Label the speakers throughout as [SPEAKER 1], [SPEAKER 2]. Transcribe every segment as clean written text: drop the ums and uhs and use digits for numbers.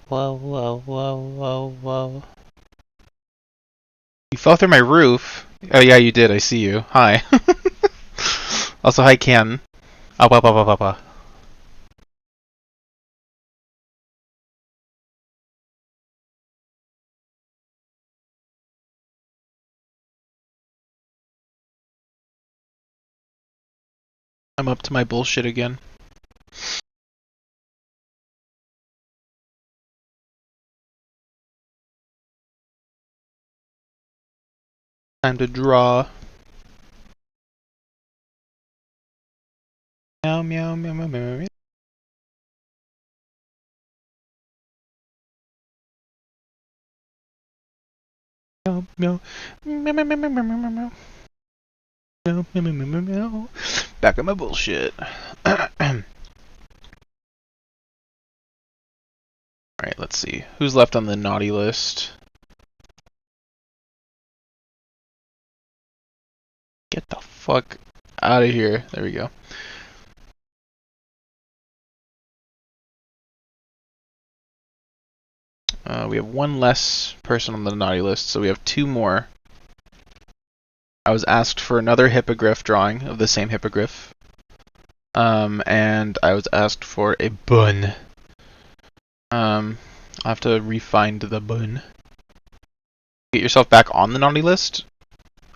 [SPEAKER 1] Whoa, whoa, whoa, whoa, whoa.
[SPEAKER 2] You fell through my roof. Oh yeah, you did. I see you. Hi. Also, hi, Ken. Up, up, up, up, up, up. I'm up to my bullshit again. Time to draw. Meow, meow, meow, meow, meow, meow. Meow, meow, meow, meow, meow, meow, meow, meow, meow. Meow, meow, meow, meow, meow. Back on my bullshit. Alright, let's see. Who's left on the naughty list? Get the fuck out of here. There we go. We have one less person on the naughty list, so we have two more. I was asked for another hippogriff drawing of the same hippogriff. And I was asked for a bun. I'll have to re-find the bun. Get yourself back on the naughty list?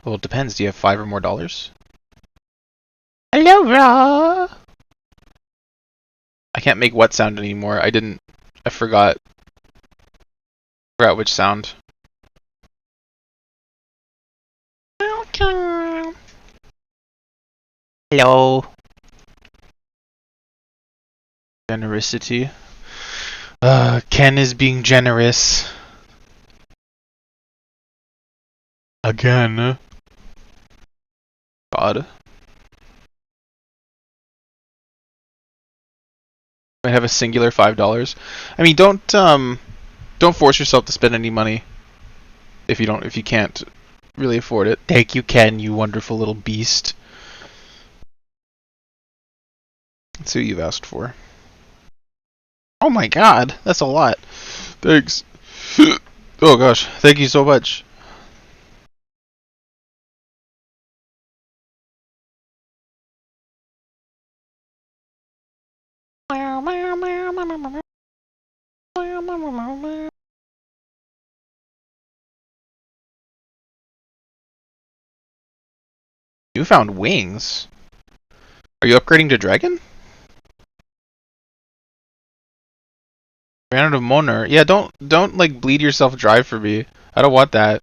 [SPEAKER 2] Well, it depends. Do you have $5 or more? Hello, Raw! I can't make what sound anymore. I forgot which sound. Hello. Generosity. Ken is being generous. Again. God. I have a singular $5. I mean, don't force yourself to spend any money if you can't really afford it. Thank you, Ken, you wonderful little beast. Let's see what you've asked for. Oh my god, that's a lot. Thanks. Oh gosh, thank you so much. You found wings? Are you upgrading to dragon? Ran out of Moner. Yeah, don't like bleed yourself dry for me. I don't want that.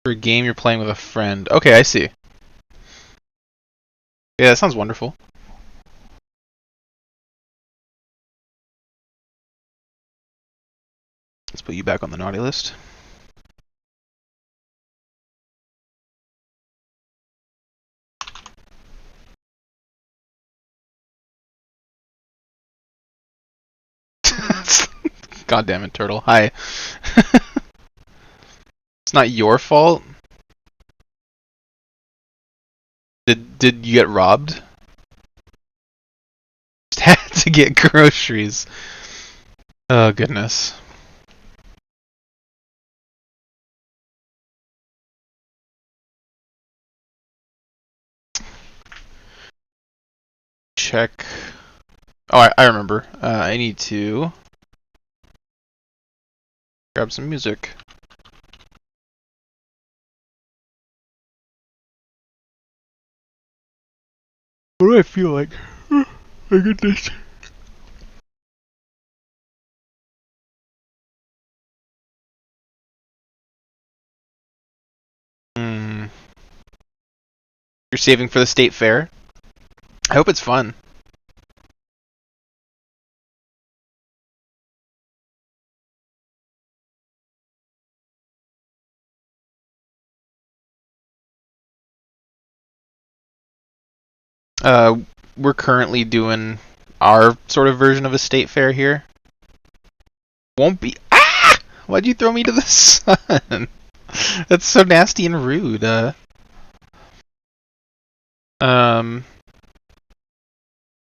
[SPEAKER 2] For a game you're playing with a friend. Okay, I see. Yeah, that sounds wonderful. Let's put you back on the naughty list. God damn it, Turtle. Hi. It's not your fault. Did you get robbed? Just had to get groceries. Oh goodness. Check. Oh, I remember. I need to grab some music. What do I feel like? Oh my goodness. You're saving for the state fair? I hope it's fun. We're currently doing our sort of version of a state fair here. Won't be. Ah! Why'd you throw me to the sun? That's so nasty and rude. Let's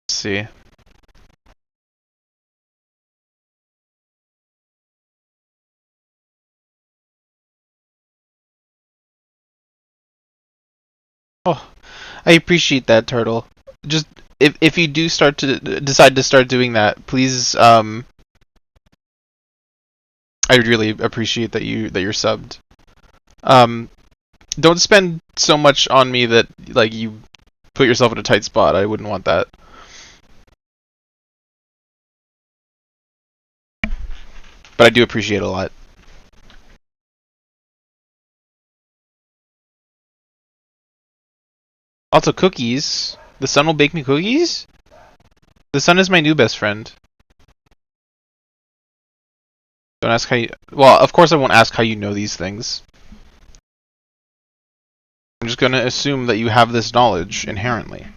[SPEAKER 2] see. Oh, I appreciate that, Turtle. Just if you do start to decide to start doing that, please I would really appreciate that you're subbed. Um don't spend so much on me that like you put yourself in a tight spot. I wouldn't want that. But I do appreciate it a lot. Also cookies. The sun will bake me cookies? The sun is my new best friend. Don't ask how you well, of course I won't ask how you know these things. I'm just gonna assume that you have this knowledge inherently.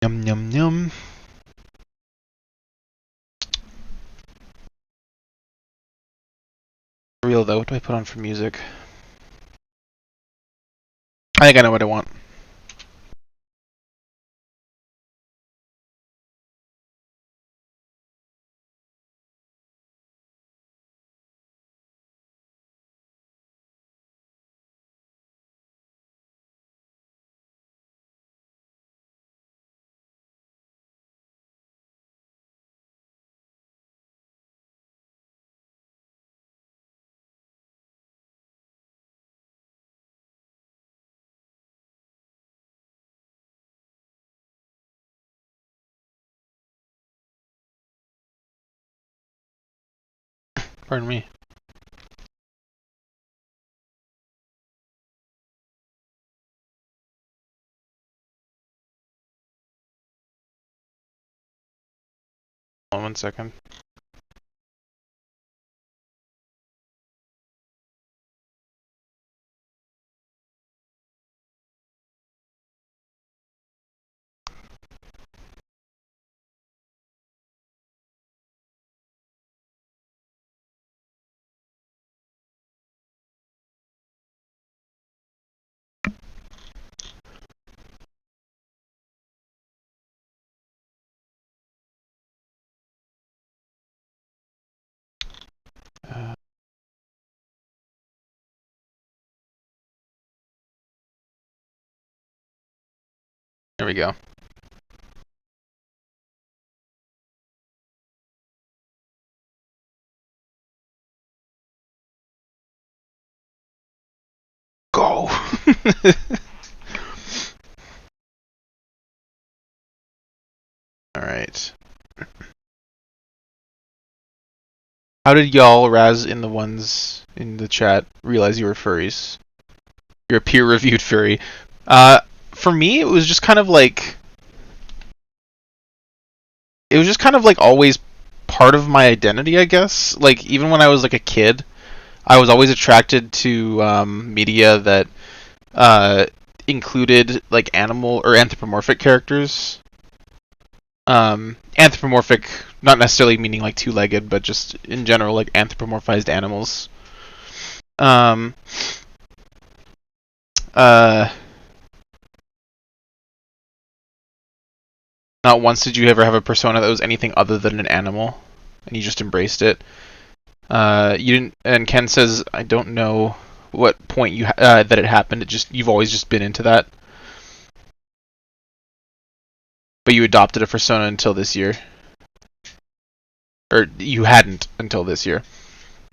[SPEAKER 2] Yum yum yum. For real though, what do I put on for music? I think I know what I want. Pardon me. Hold on 1 second. There we go. Go. Alright. How did y'all, Raz, in the ones in the chat, realize you were furries? You're a peer-reviewed furry. For me, it was just kind of like... It was just kind of like always part of my identity, I guess. Like, even when I was like a kid, I was always attracted to media that included like animal or anthropomorphic characters. Anthropomorphic, not necessarily meaning like two-legged, but just in general like anthropomorphized animals. Um, uh, Not once did you ever have a persona that was anything other than an animal, and you just embraced it. You didn't. And Ken says, I don't know what point that it happened. It just you've always just been into that, but you adopted a persona until this year, or you hadn't until this year.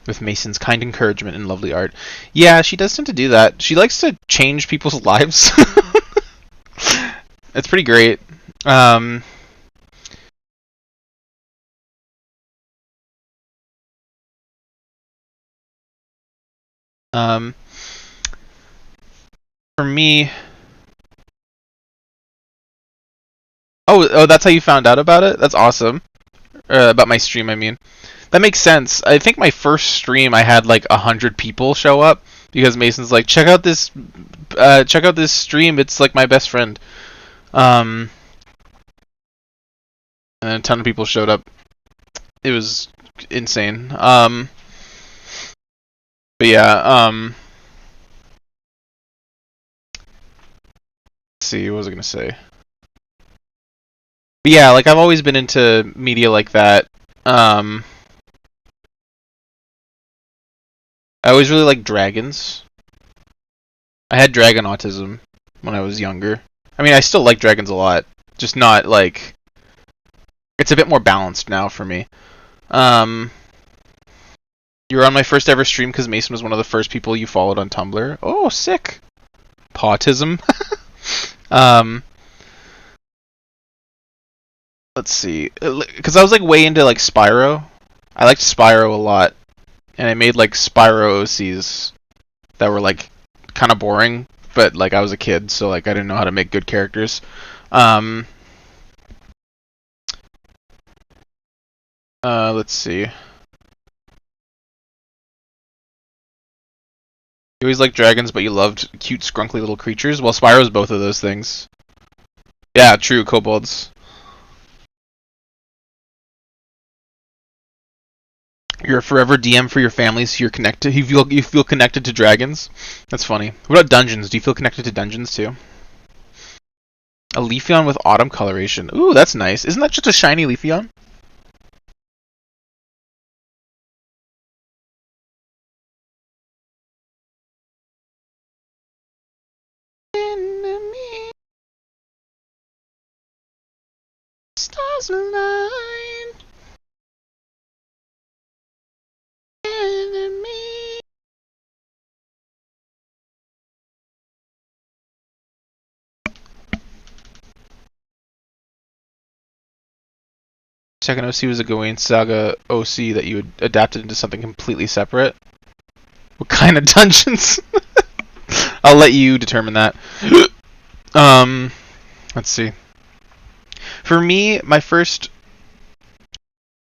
[SPEAKER 2] With Mason's kind encouragement and lovely art. Yeah, she does tend to do that. She likes to change people's lives. It's pretty great. Um, um, for me, oh, that's how you found out about it. That's awesome. About my stream, I mean. That makes sense. I think my first stream, I had like 100 people show up because Mason's like, check out this stream. It's like my best friend. Um, and a ton of people showed up. It was insane. But yeah, let's see, what was I gonna say? But yeah, like I've always been into media like that. Um, I always really liked dragons. I had dragon autism when I was younger. I mean, I still like dragons a lot, just not like it's a bit more balanced now for me. Um, you were on my first ever stream because Mason was one of the first people you followed on Tumblr. Oh, sick. Pautism. um, let's see, because I was like way into like Spyro. I liked Spyro a lot, and I made like Spyro OCs that were like kind of boring, but like I was a kid, so like I didn't know how to make good characters. Um, let's see. You always liked dragons, but you loved cute, scrunkly little creatures. Well, Spyro's both of those things. Yeah, true, kobolds. You're a forever DM for your family, so you're connected. You feel connected to dragons. That's funny. What about dungeons? Do you feel connected to dungeons too? A Leafeon with autumn coloration. Ooh, that's nice. Isn't that just a shiny Leafeon? Enemy, stars align. Enemy. Second OC was a Gawain Saga OC that you had adapted into something completely separate. What kind of dungeons? I'll let you determine that. um, let's see. For me, my first.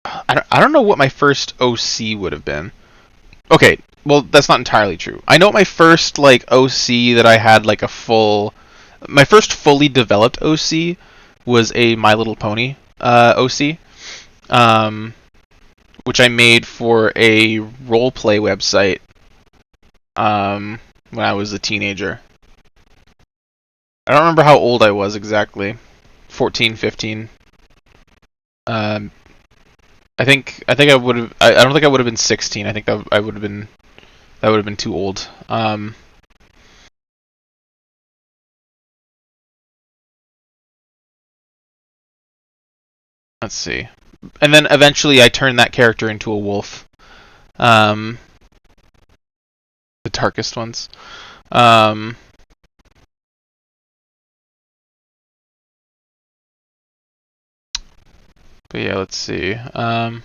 [SPEAKER 2] I don't know what my first OC would have been. Okay, well, that's not entirely true. I know my first, like, OC that I had, like, a full. My first fully developed OC was a My Little Pony OC. Um, which I made for a roleplay website when I was a teenager. I don't remember how old I was exactly. 14, 15. Um, I think I would have. I don't think I would have been 16. I think I would have been. That would have been too old. Let's see. And then eventually I turned that character into a wolf. Um, the darkest ones. Um, but yeah, let's see. I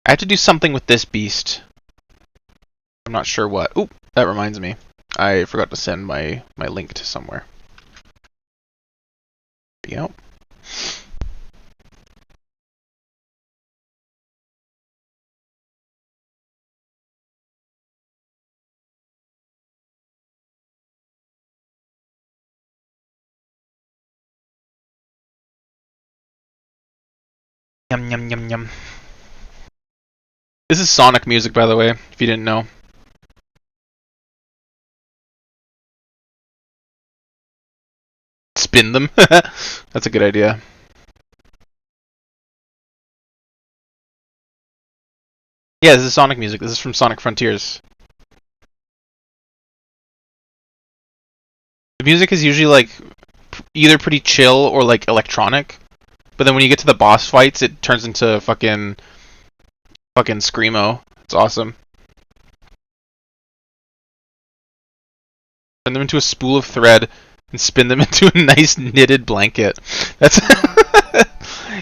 [SPEAKER 2] have to do something with this beast. I'm not sure what. Oop, that reminds me. I forgot to send my link to somewhere. Yep. Yum yum yum yum. This is Sonic music, by the way, if you didn't know. Spin them. That's a good idea. Yeah, this is Sonic music. This is from Sonic Frontiers. The music is usually like either pretty chill or like electronic, but then when you get to the boss fights, it turns into fucking screamo. It's awesome. Turn them into a spool of thread and spin them into a nice knitted blanket. That's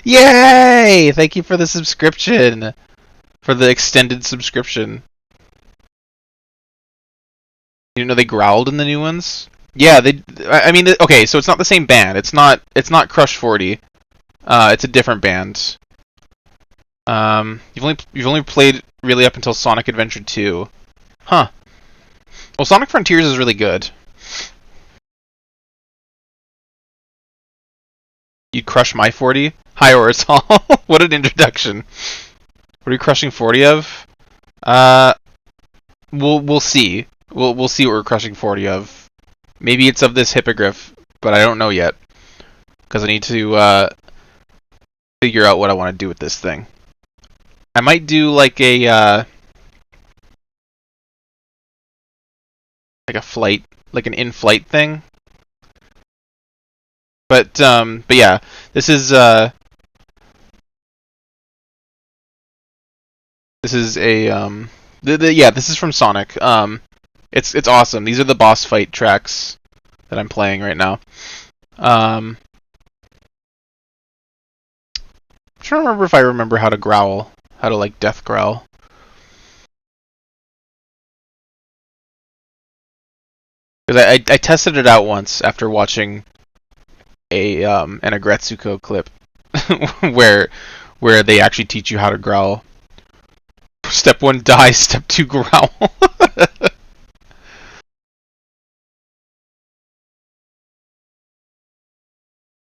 [SPEAKER 2] Yay! Thank you for the subscription. For the extended subscription. You didn't know they growled in the new ones? Yeah, they. I mean, okay, so it's not the same band. It's not Crush 40. It's a different band. You've only played really up until Sonic Adventure 2. Huh. Well, Sonic Frontiers is really good. You'd crush my 40? Hi, Orisol. What an introduction. What are you crushing 40 of? Uh, we'll see. We'll see what we're crushing 40 of. Maybe it's of this Hippogriff, but I don't know yet. Because I need to figure out what I want to do with this thing. I might do like a flight, like an in-flight thing. But yeah, this is a yeah, this is from Sonic. It's awesome. These are the boss fight tracks that I'm playing right now. I'm trying to remember if I remember how to growl, how to like death growl. Because I tested it out once after watching an Agretsuko clip where they actually teach you how to growl. Step 1 die, step 2 growl.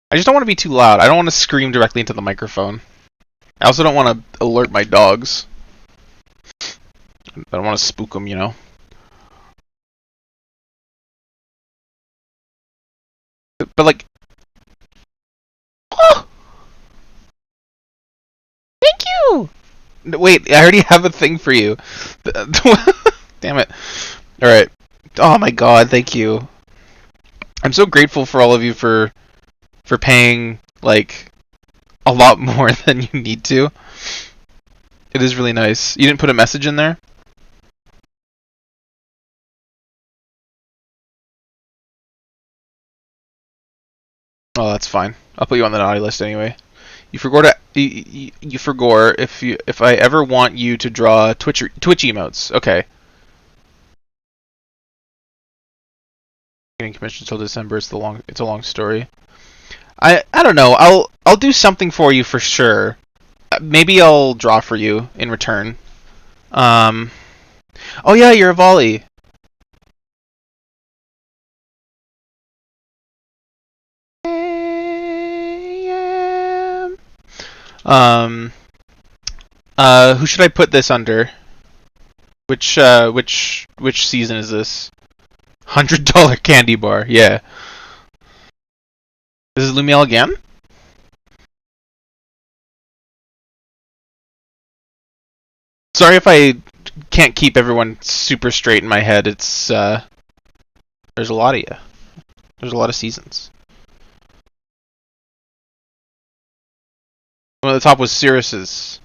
[SPEAKER 2] I just don't want to be too loud. I don't want to scream directly into the microphone. I also don't want to alert my dogs. I don't want to spook them, you know. But like, oh, thank you. Wait, I already have a thing for you. Damn it. All right. Oh my God, thank you. I'm so grateful for all of you for paying like a lot more than you need to. It is really nice. You didn't put a message in there? Oh, that's fine. I'll put you on the naughty list anyway. You forgot to you forgot if I ever want you to draw Twitch emotes. Okay. Getting commissioned till December. It's a long story. I don't know. I'll do something for you for sure. Maybe I'll draw for you in return. Um. Oh yeah, you're a volley. Um. Who should I put this under? Which season is this? $100 candy bar. Yeah. This is Lumiel again? Sorry if I can't keep everyone super straight in my head. It's there's a lot of you. There's a lot of seasons. One at the top was Cirrus's.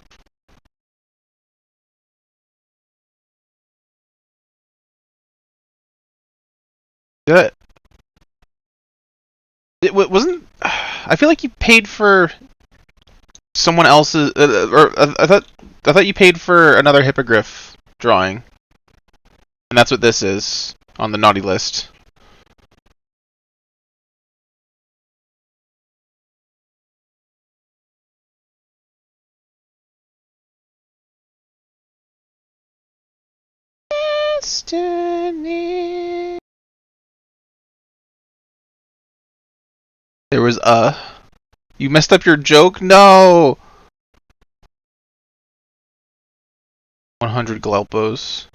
[SPEAKER 2] Did it wasn't. I feel like you paid for someone else's, or I thought you paid for another Hippogriff drawing, and that's what this is on the naughty list. Destiny. There was You messed up your joke? No! 100 Glelpos.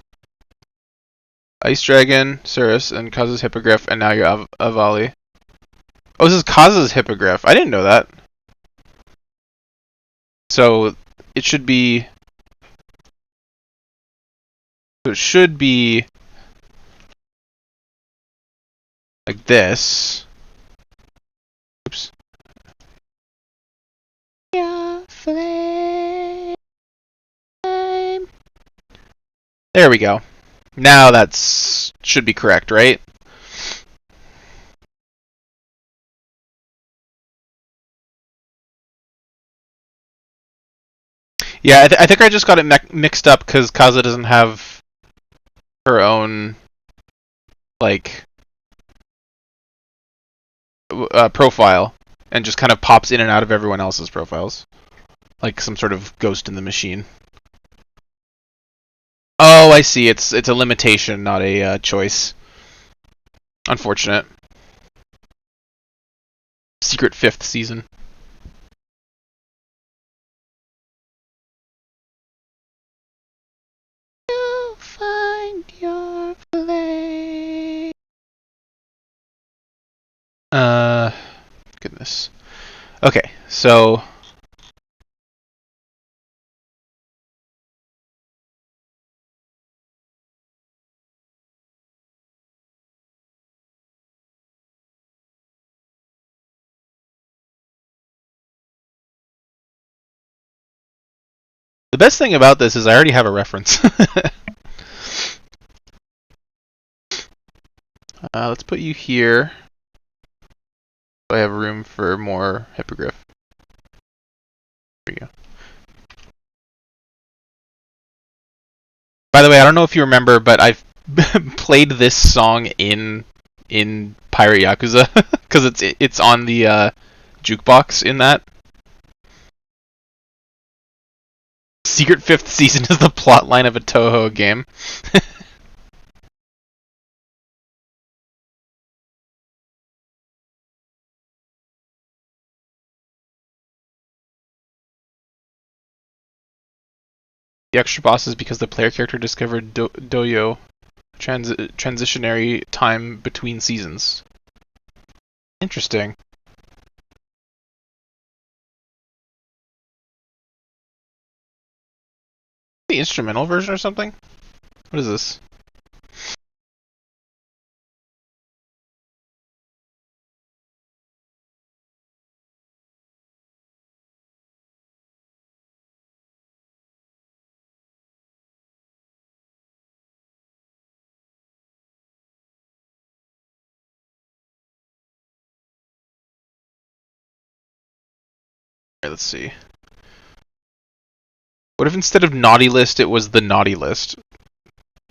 [SPEAKER 2] Ice Dragon, Cirrus, and Kaza's Hippogriff, and now you're Avali. Oh, this is Kaza's Hippogriff. I didn't know that. So, it should be... So it should be... like this. Oops. Your flame. There we go. Now that's should be correct, right? Yeah, I think I just got it mixed up because Kaza doesn't have her own like profile, and just kind of pops in and out of everyone else's profiles, like some sort of ghost in the machine. Oh, I see. It's a limitation, not a choice. Unfortunate. Secret 5th season. Uh, goodness. Okay, so the best thing about this is I already have a reference. Let's put you here. So I have room for more Hippogriff. There you go. By the way, I don't know if you remember, but I've played this song in Pirate Yakuza because it's on the jukebox in that. Secret Fifth Season is the plotline of a Toho game. The extra boss is because the player character discovered Doyo, transitionary time between seasons. Interesting. The instrumental version or something? What is this? Here, let's see. What if instead of naughty list it was the naughty list?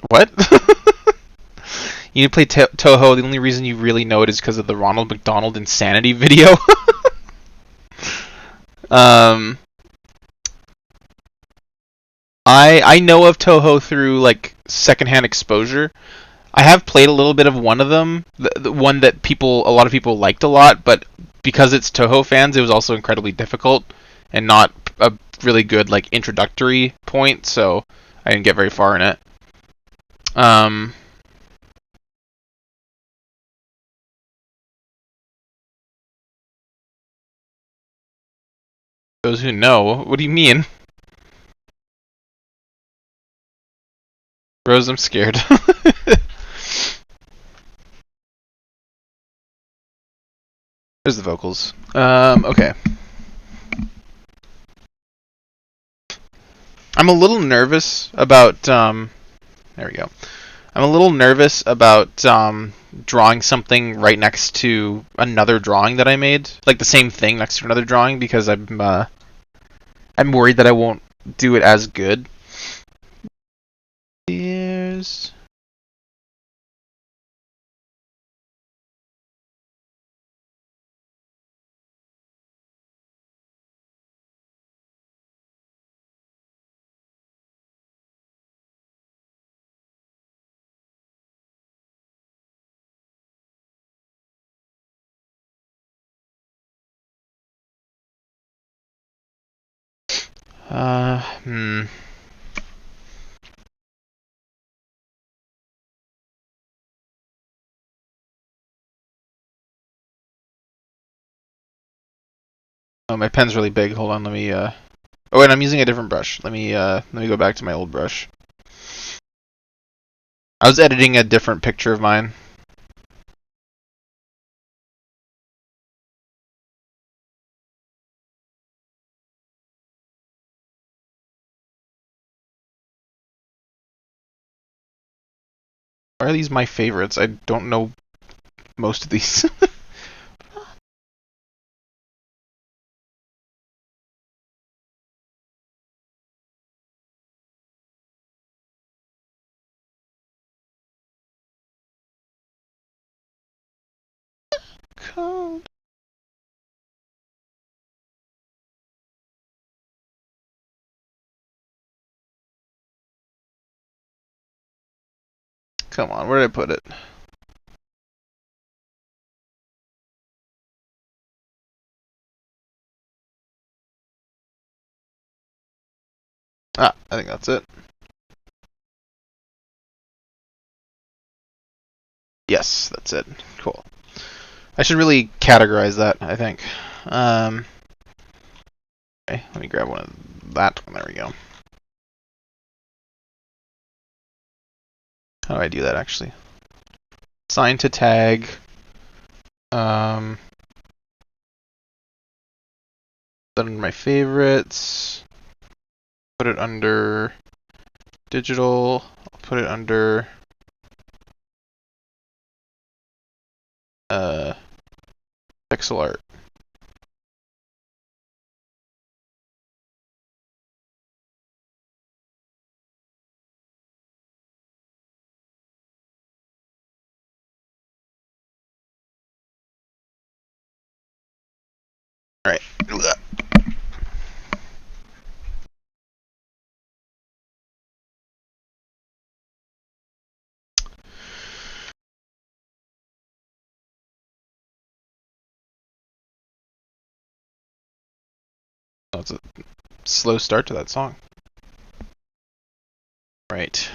[SPEAKER 2] What? You need to play Toho. The only reason you really know it is because of the Ronald McDonald Insanity video. um, I know of Toho through like secondhand exposure. I have played a little bit of one of them, the one that a lot of people liked a lot, but because it's Toho fans, it was also incredibly difficult and not a really good like introductory point, so I didn't get very far in it. Um, those who know, what do you mean? Rose, I'm scared. There's the vocals. Okay. I'm a little nervous about there we go. I'm a little nervous about drawing something right next to another drawing that I made, like the same thing next to another drawing, because I'm worried that I won't do it as good. Here's hmm. Oh, my pen's really big. Hold on, let me oh wait, I'm using a different brush. Let me go back to my old brush. I was editing a different picture of mine. Why are these my favorites? I don't know most of these. Code. Come on, where did I put it? Ah, I think that's it. Yes, that's it. Cool. I should really categorize that, I think. Um, okay, let me grab one of that. There we go. How do I do that, actually? Assign to tag. Um, put it under my favorites. Put it under digital. I'll put it under pixel art. All right. That's a slow start to that song. Right.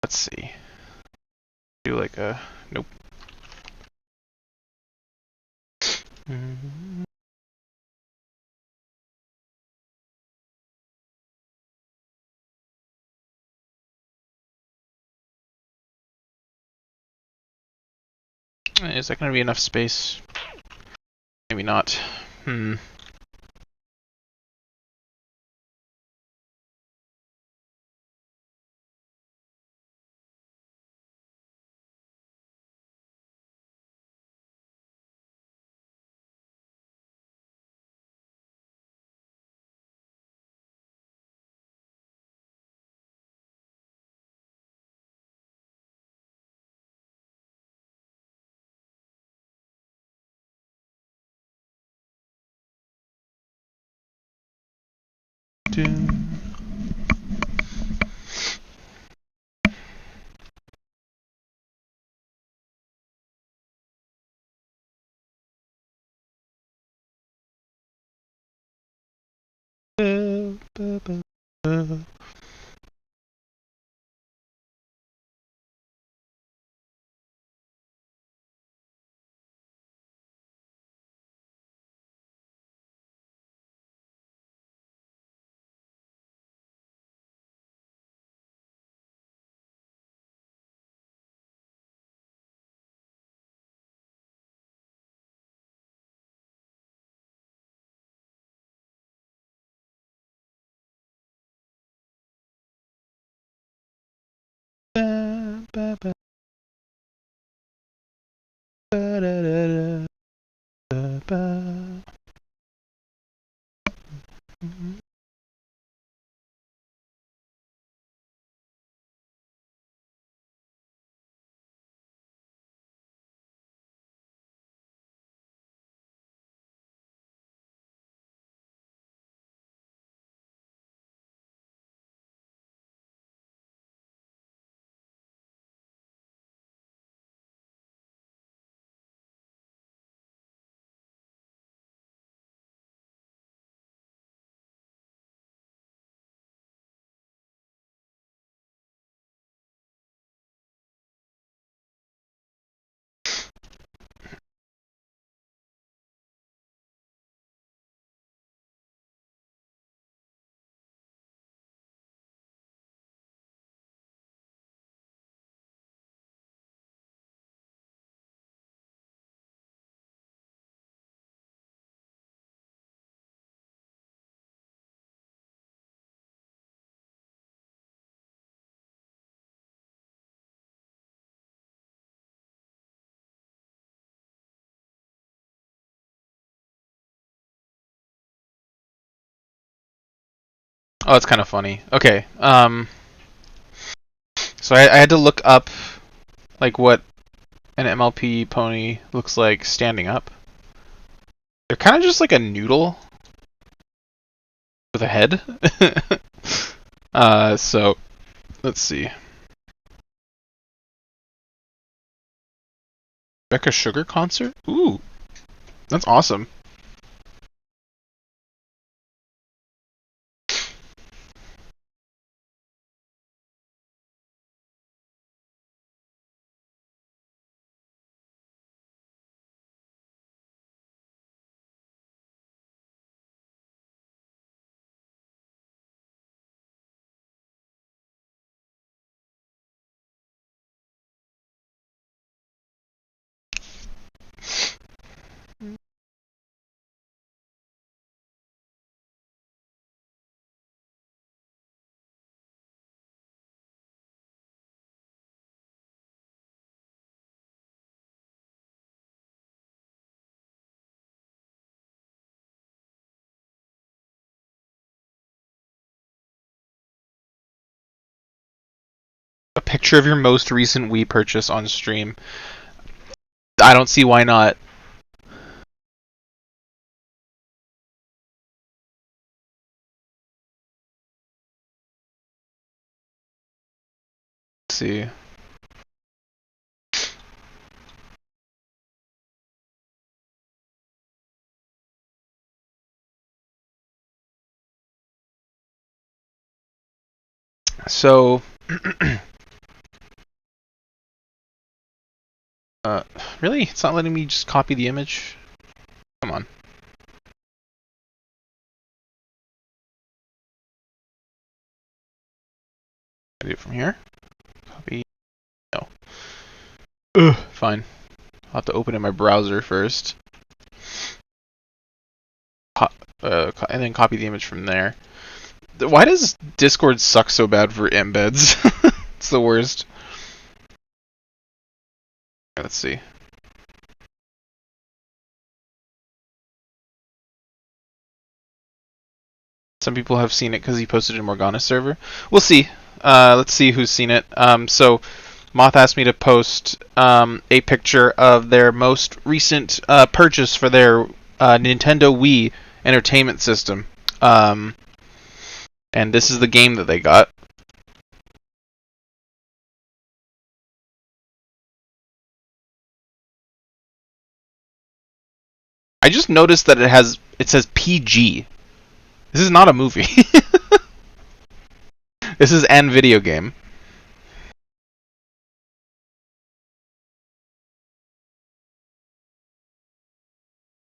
[SPEAKER 2] Let's see. Do like a nope. Is that going to be enough space? Maybe not. Hmm. Oh, that's kind of funny. Okay. So I had to look up like what an MLP pony looks like standing up. They're kind of just like a noodle with a head. So let's see. Becca Sugar concert? Ooh, that's awesome. a picture of your most recent Wii purchase on stream. I don't see why not. Let's see. So, really? It's not letting me just copy the image? Come on. I do it from here? Copy. No. Ugh. Fine. I'll have to open it in my browser first. And then copy the image from there. Why does Discord suck so bad for embeds? It's the worst. Let's see. Some people have seen it because he posted in Morgana's server. We'll see. Let's see who's seen it. So, Moth asked me to post a picture of their most recent purchase for their Nintendo Wii Entertainment System. And this is the game that they got. I just noticed that it says PG. This is not a movie. This is an video game.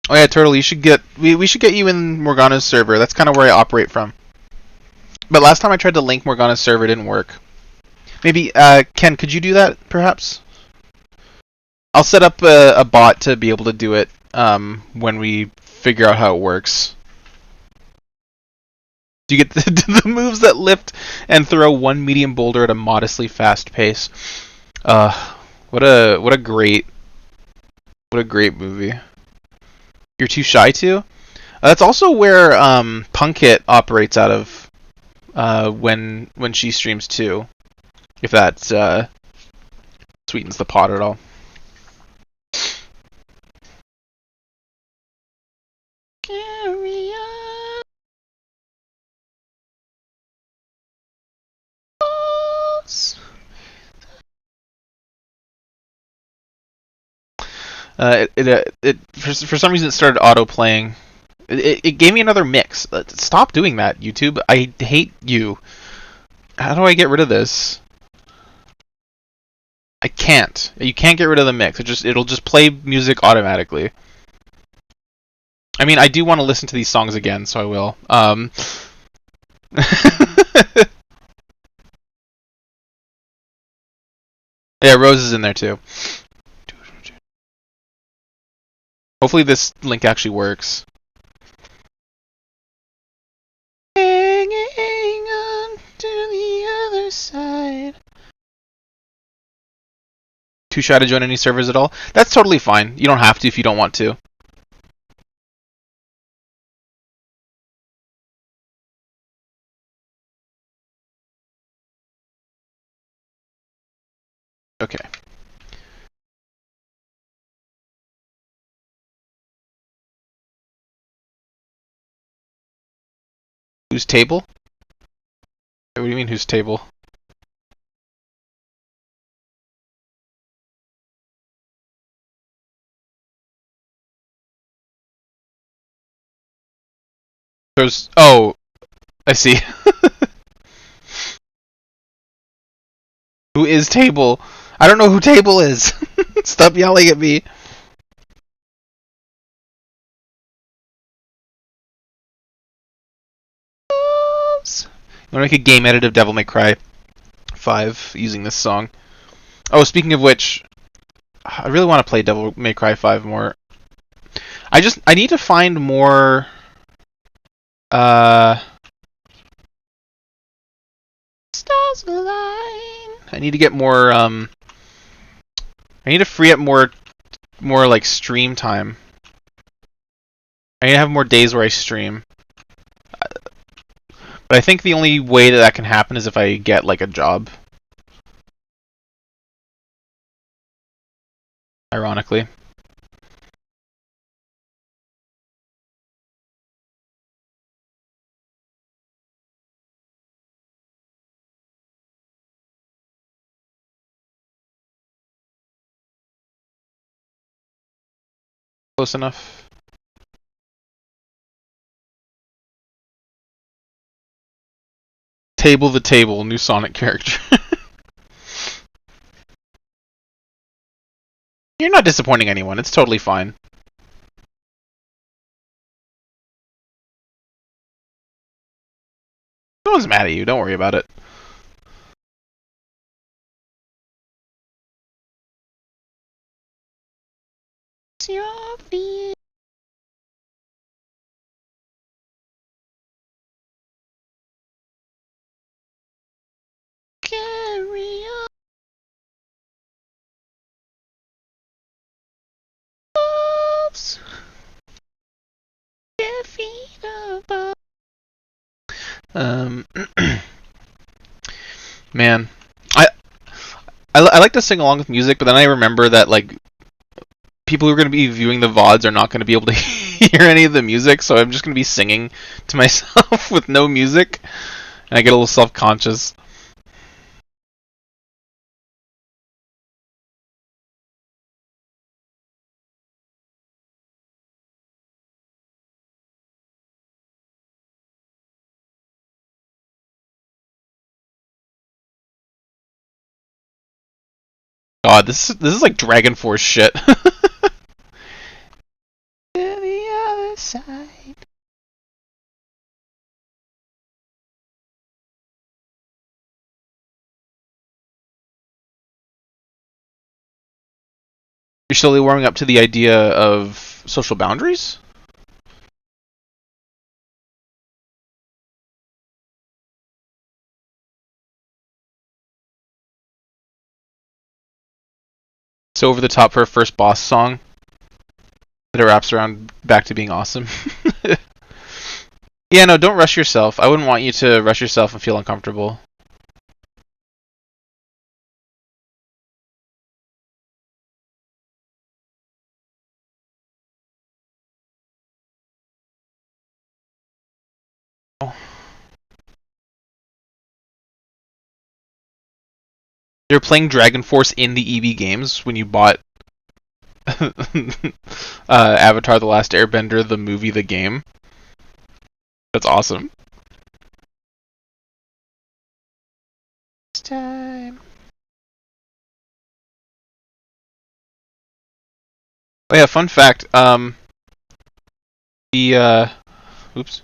[SPEAKER 2] Oh yeah, Turtle, we should get you in Morgana's server. That's kind of where I operate from. But last time I tried to link Morgana's server, it didn't work. Maybe Ken, could you do that perhaps? I'll set up a bot to be able to do it when we figure out how it works. Do you get the moves that lift and throw one medium boulder at a modestly fast pace? What a great movie. You're too shy to? That's also where Punkit operates out of when she streams too. If that sweetens the pot at all. Carry on. For some reason it started auto playing. It gave me another mix. Stop doing that, YouTube. I hate you. How do I get rid of this? I can't. You can't get rid of the mix. It'll just play music automatically. I mean, I do want to listen to these songs again, so I will. Yeah, Rose is in there too. Hopefully this link actually works. Hanging on to the other side. Too shy to join any servers at all? That's totally fine. You don't have to if you don't want to. Okay. Whose table? What do you mean, whose table? There's... Oh, I see. Who is table? I don't know who table is. Stop yelling at me. You want to make a game edit of Devil May Cry 5 using this song? Oh, speaking of which, I really want to play Devil May Cry 5 more. I need to find more stars align. I need to get more I need to free up more like stream time. I need to have more days where I stream. But I think the only way that can happen is if I get like a job. Ironically. Close enough. Table the Table, new Sonic character. You're not disappointing anyone. It's totally fine. No one's mad at you. Don't worry about it. It's your feet. Carry on. Um, man, I, I like to sing along with music, but then I remember that like people who are going to be viewing the VODs are not going to be able to hear any of the music, so I'm just going to be singing to myself with no music, and I get a little self-conscious. God, this is like Dragon Force shit. To the other side. You're slowly warming up to the idea of social boundaries? So over the top for a first boss song that it wraps around back to being awesome. Yeah, no, don't rush yourself. I wouldn't want you to rush yourself and feel uncomfortable. You're playing Dragon Force in the EB games when you bought Avatar: The Last Airbender, the movie, the game. That's awesome. It's time. Oh yeah, fun fact. The oops.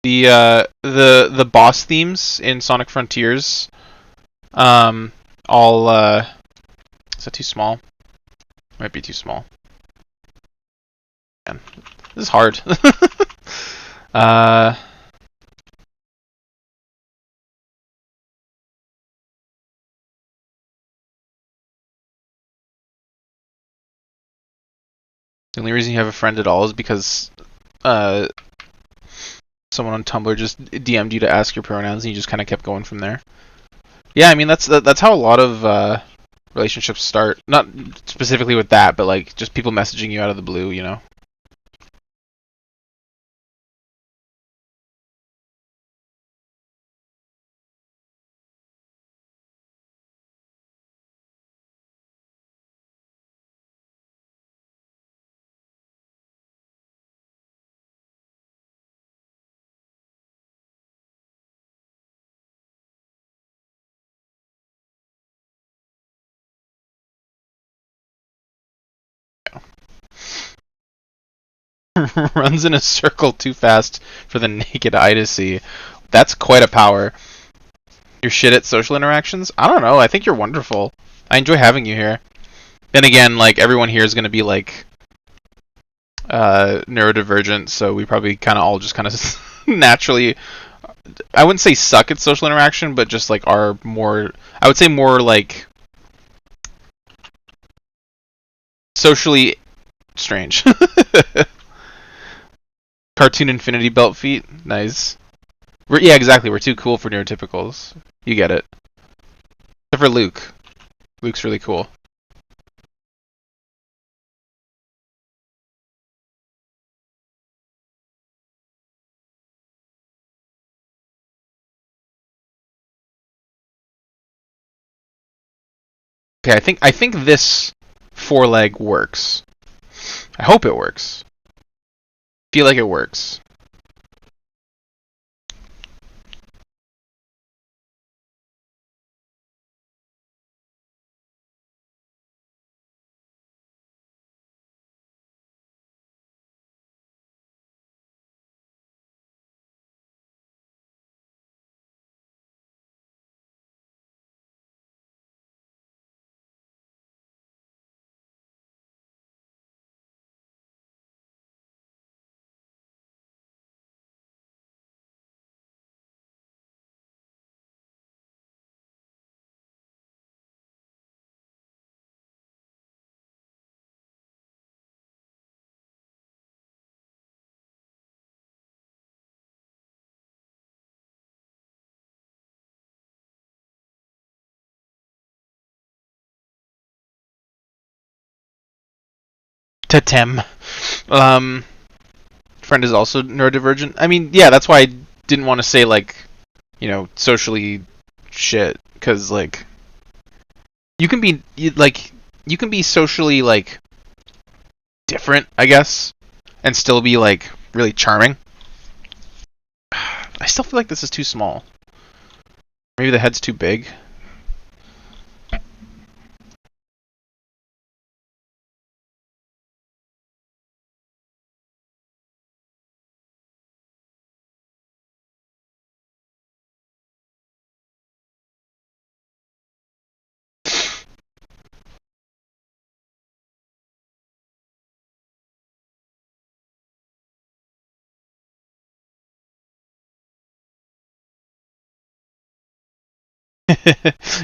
[SPEAKER 2] The boss themes in Sonic Frontiers, all is that too small? Might be too small. Man, this is hard. uh. The only reason you have a friend at all is because uh, someone on Tumblr just DM'd you to ask your pronouns, and you just kind of kept going from there. Yeah, I mean that's how a lot of relationships start. Not specifically with that, but like just people messaging you out of the blue, you know. Runs in a circle too fast for the naked eye to see. That's quite a power. You're shit at social interactions? I don't know. I think you're wonderful. I enjoy having you here. Then again, like everyone here is going to be like neurodivergent, so we probably kind of all just kind of naturally, I wouldn't say suck at social interaction, but just like are more, I would say more like socially strange. Cartoon Infinity Belt feet, nice. Yeah, exactly. We're too cool for neurotypicals. You get it. Except for Luke. Luke's really cool. Okay, I think this four-leg works. I hope it works. Feel like it works. Totem. Um, friend is also neurodivergent. I mean, yeah, that's why I didn't want to say like, socially shit, because like you can be like you can be socially like different, I guess, and still be like really charming. I still feel like this is too small. Maybe the head's too big.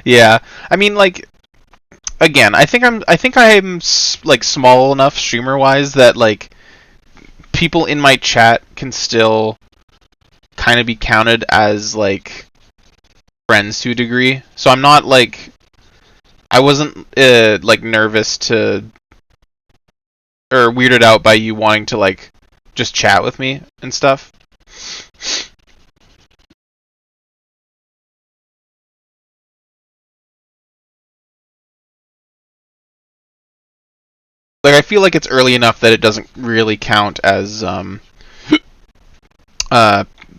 [SPEAKER 2] Yeah, I mean, like again, I think I'm like small enough streamer wise that like people in my chat can still kind of be counted as like friends to a degree. So I'm not like I wasn't like nervous to or weirded out by you wanting to like just chat with me and stuff. Like I feel like it's early enough that it doesn't really count as uh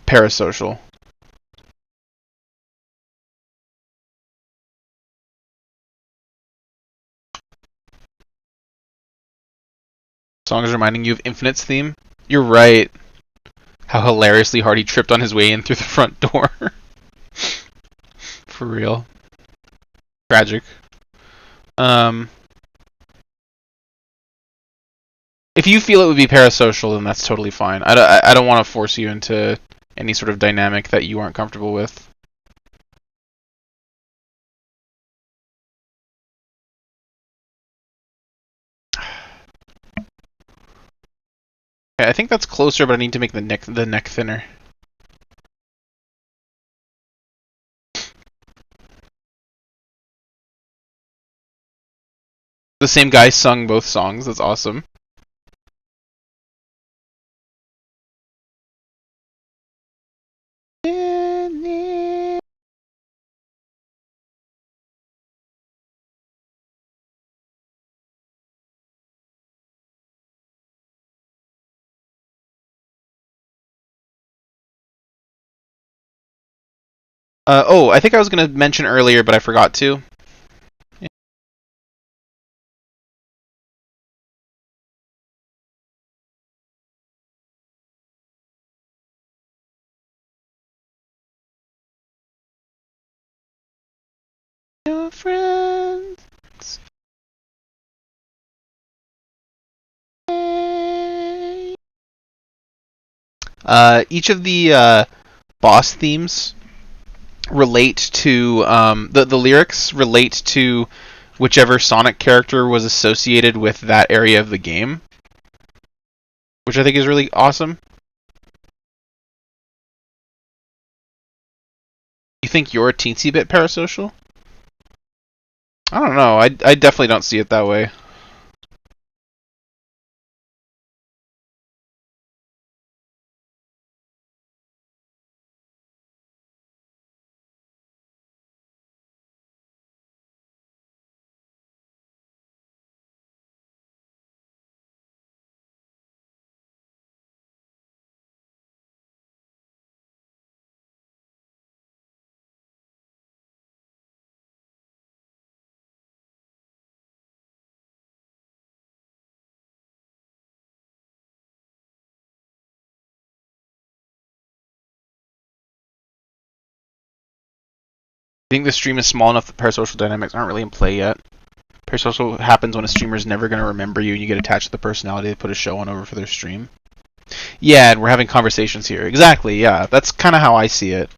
[SPEAKER 2] parasocial. Songs reminding you of Infinite's theme. You're right. How hilariously hard he tripped on his way in through the front door. For real. Tragic. Um, if you feel it would be parasocial, then that's totally fine. I don't want to force you into any sort of dynamic that you aren't comfortable with. Okay, I think that's closer, but I need to make the neck thinner. The same guy sung both songs. That's awesome. Oh, I think I was gonna mention earlier, but I forgot to. Your friends. Each of the boss themes relate to the lyrics relate to whichever Sonic character was associated with that area of the game, which I think is really awesome. You think you're a teensy bit parasocial? I don't know. I definitely don't see it that way. I think the stream is small enough that parasocial dynamics aren't really in play yet. Parasocial happens when a streamer is never going to remember you and you get attached to the personality they put a show on over for their stream. Yeah, and we're having conversations here. Exactly, yeah. That's kind of how I see it.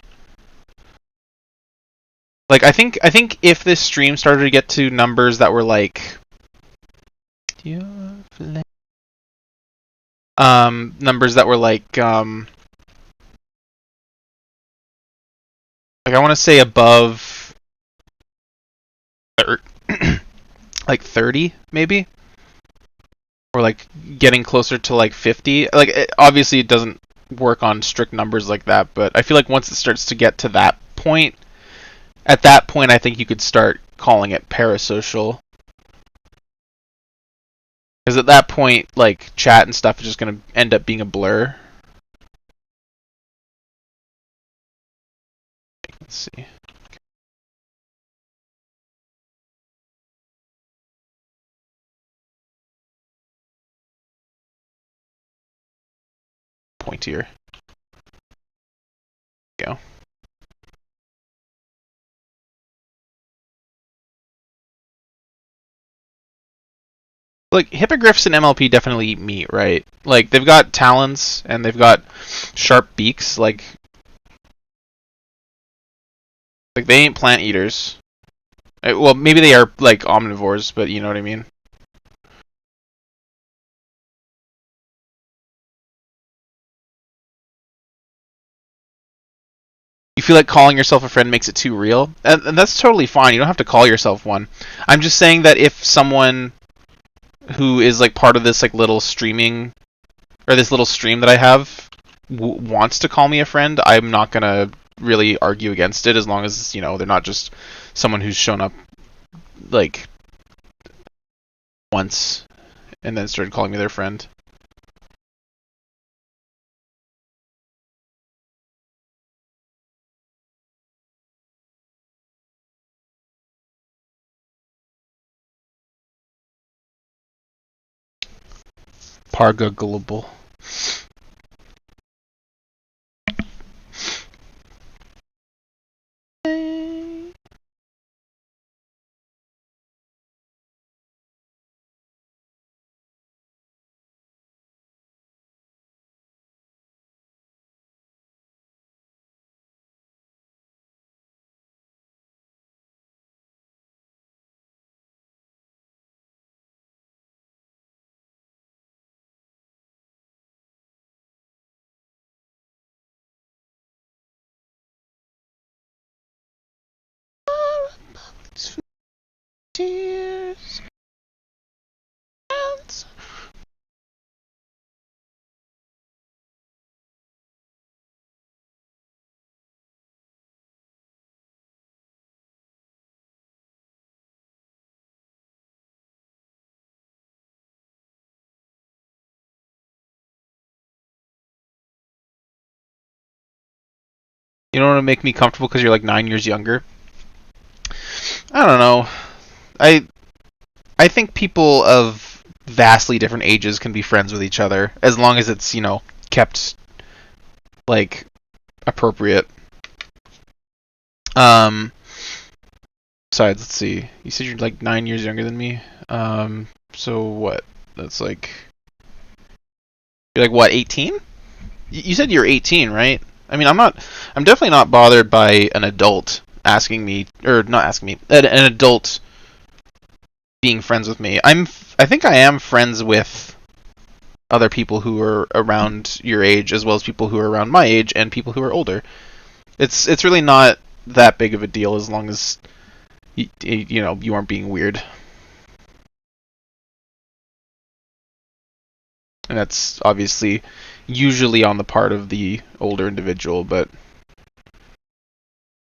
[SPEAKER 2] Like I think if this stream started to get to numbers that were like numbers that were like I want to say above like 30 maybe, or like getting closer to like 50. Like obviously it doesn't work on strict numbers like that, but I feel like once it starts to get to that point, at that point I think you could start calling it parasocial. Because at that point, like chat and stuff is just gonna end up being a blur. Let's see. Pointier. Go. Like hippogriffs in MLP definitely eat meat, right? Like they've got talons and they've got sharp beaks. Like they ain't plant eaters. Well, maybe they are like omnivores, but you know what I mean. You feel like calling yourself a friend makes it too real, and that's totally fine. You don't have to call yourself one. I'm just saying that if someone who is like part of this like little streaming or this little stream that I have wants to call me a friend, I'm not gonna really argue against it as long as they're not just someone who's shown up like once and then started calling me their friend. Parga global. Tears. You don't want to make me comfortable because you're like 9 years younger. I don't know. I I think people of vastly different ages can be friends with each other as long as it's kept like appropriate. Um. Besides, let's see. You said you're like 9 years younger than me. So what? That's like you're like what, 18? You said you're 18, right? I mean, I'm definitely not bothered by an adult asking me, or not asking me, an adult being friends with me. I think I am friends with other people who are around your age, as well as people who are around my age and people who are older. It's really not that big of a deal as long as you aren't being weird. And that's obviously usually on the part of the older individual, but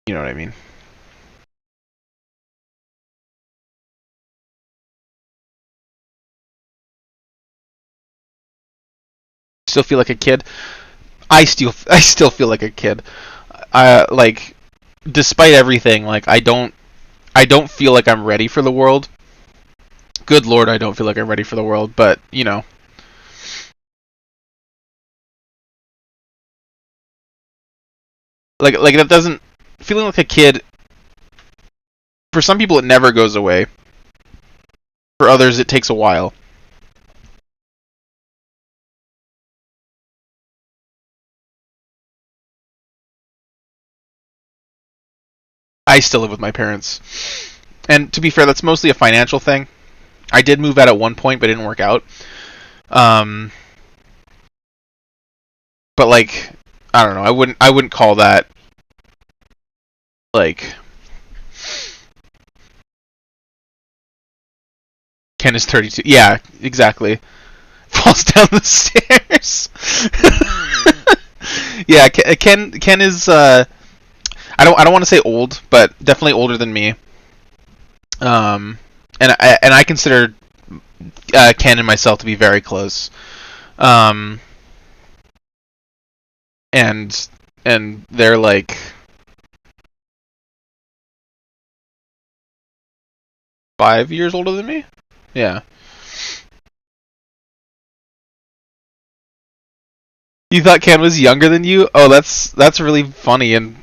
[SPEAKER 2] you know what I mean. Still feel like a kid. I still feel like a kid. Like despite everything, like I don't feel like I'm ready for the world. Good lord, I don't feel like I'm ready for the world, but like that doesn't feeling like a kid For some people, it never goes away. For others, it takes a while. I still live with my parents. And to be fair, that's mostly a financial thing. I did move out at one point, but it didn't work out. Um, but like, I don't know. I wouldn't call that like Ken is 32. Yeah, exactly. Falls down the stairs. Yeah, Ken is I don't want to say old, but definitely older than me. Um, and I consider Ken and myself to be very close. Um, and they're like 5 years older than me. Yeah. You thought Ken was younger than you? Oh, that's really funny. And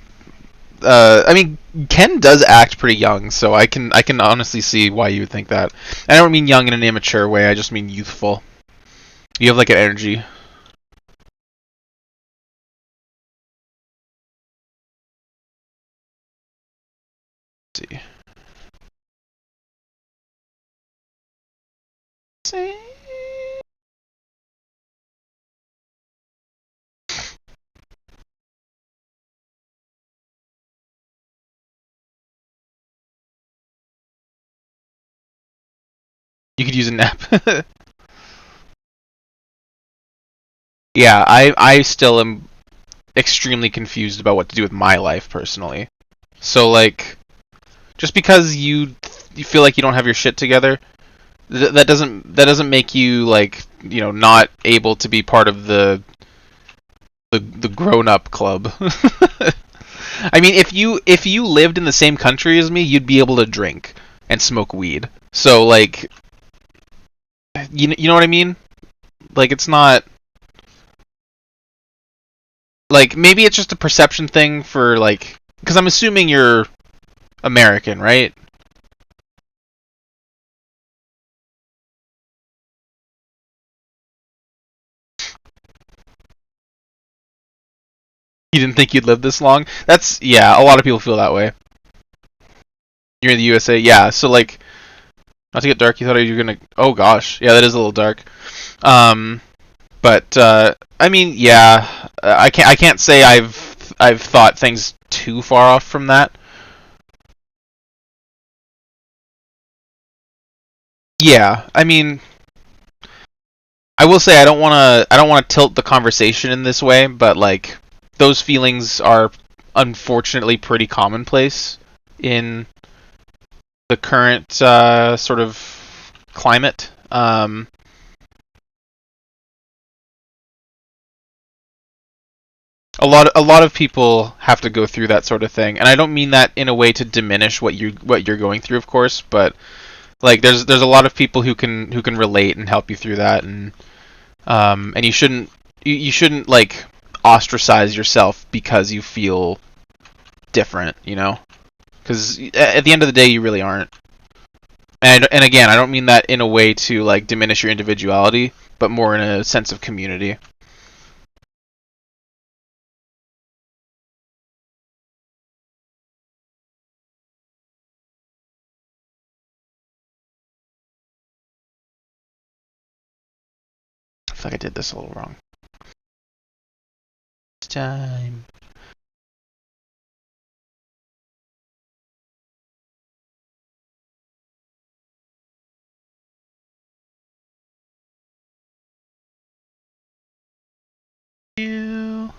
[SPEAKER 2] I mean, Ken does act pretty young, so I can honestly see why you would think that. I don't mean young in an immature way. I just mean youthful. You have like an energy. Let's see. You could use a nap. Yeah, I still am extremely confused about what to do with my life personally. So like, just because you feel like you don't have your shit together, that doesn't make you like not able to be part of the grown up club. I mean, if you lived in the same country as me, you'd be able to drink and smoke weed. So like, you know what I mean? Like it's not like maybe it's just a perception thing for like because I'm assuming you're American, right? You didn't think you'd live this long. That's yeah. A lot of people feel that way. You're in the USA, yeah. So like, not to get dark, you thought you were gonna. Oh gosh, yeah, that is a little dark. Um, but I mean, yeah, I can't say I've thought things too far off from that. Yeah, I mean, I will say I don't wanna tilt the conversation in this way, but like those feelings are unfortunately pretty commonplace in the current sort of climate. A lot of people have to go through that sort of thing, and I don't mean that in a way to diminish what you're going through, of course, but like there's a lot of people who can relate and help you through that, and you shouldn't like ostracize yourself because you feel different, because at the end of the day you really aren't. And again, I don't mean that in a way to like diminish your individuality, but more in a sense of community. I feel like I did this a little wrong. Time. You.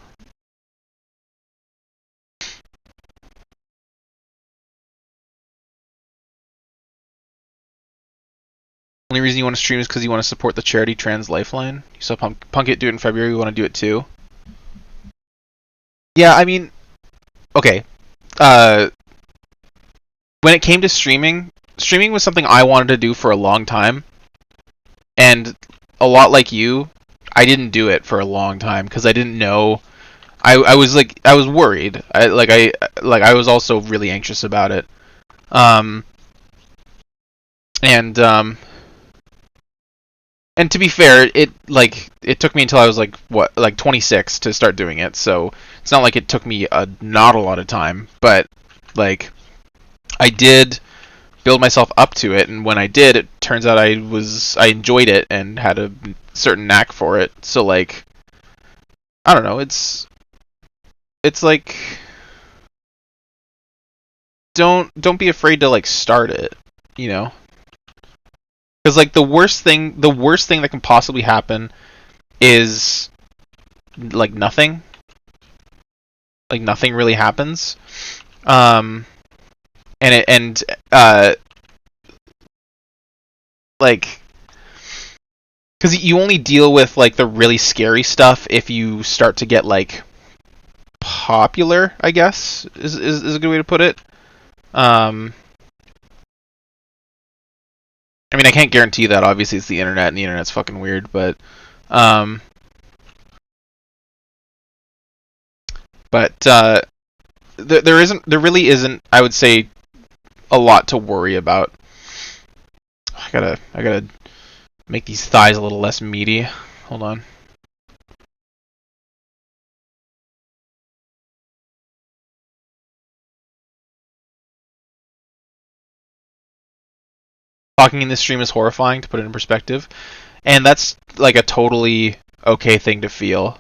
[SPEAKER 2] Only reason you want to stream is because you want to support the charity Trans Lifeline. You saw Punkit do it in February. You want to do it too? Yeah, I mean, okay. Uh, when it came to streaming was something I wanted to do for a long time, and a lot like you, I didn't do it for a long time because I didn't know. I was worried. I was also really anxious about it. Um, and and to be fair, it took me until I was like 26 to start doing it. So it's not like it took me not a lot of time, but like I did build myself up to it, and when I did, it turns out I enjoyed it and had a certain knack for it. So like I don't know, it's like don't be afraid to like start it, you know? Because like the worst thing that can possibly happen is like nothing, like nothing really happens. Um, and like because you only deal with like the really scary stuff if you start to get like popular, I guess is a good way to put it. Um, I mean, I can't guarantee that. Obviously, it's the internet, and the internet's fucking weird. Um, but there really isn't. I would say a lot to worry about. I gotta make these thighs a little less meaty. Hold on. Talking in this stream is horrifying to put it in perspective, and that's like a totally okay thing to feel.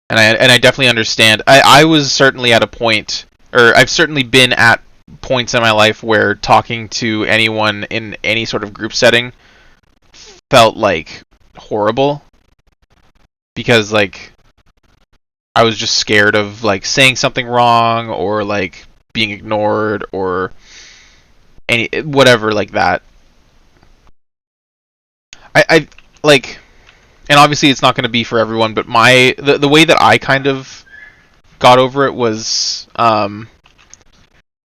[SPEAKER 2] And I definitely understand. I was certainly at a point, or I've certainly been at points in my life where talking to anyone in any sort of group setting felt like horrible because like I was just scared of like saying something wrong or like being ignored or any whatever like that. I like, and obviously it's not going to be for everyone, but the way that I kind of got over it was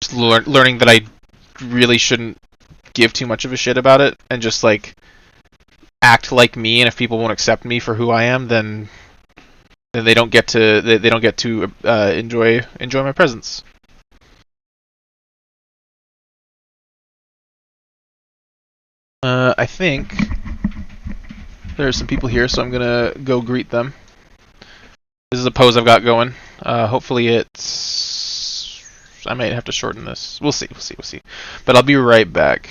[SPEAKER 2] just learning that I really shouldn't give too much of a shit about it and just like act like me, and if people won't accept me for who I am, then they don't get to enjoy my presence. I think there are some people here, so I'm gonna go greet them. This is a pose I've got going. Hopefully it's. I might have to shorten this. We'll see. We'll see. We'll see. But I'll be right back.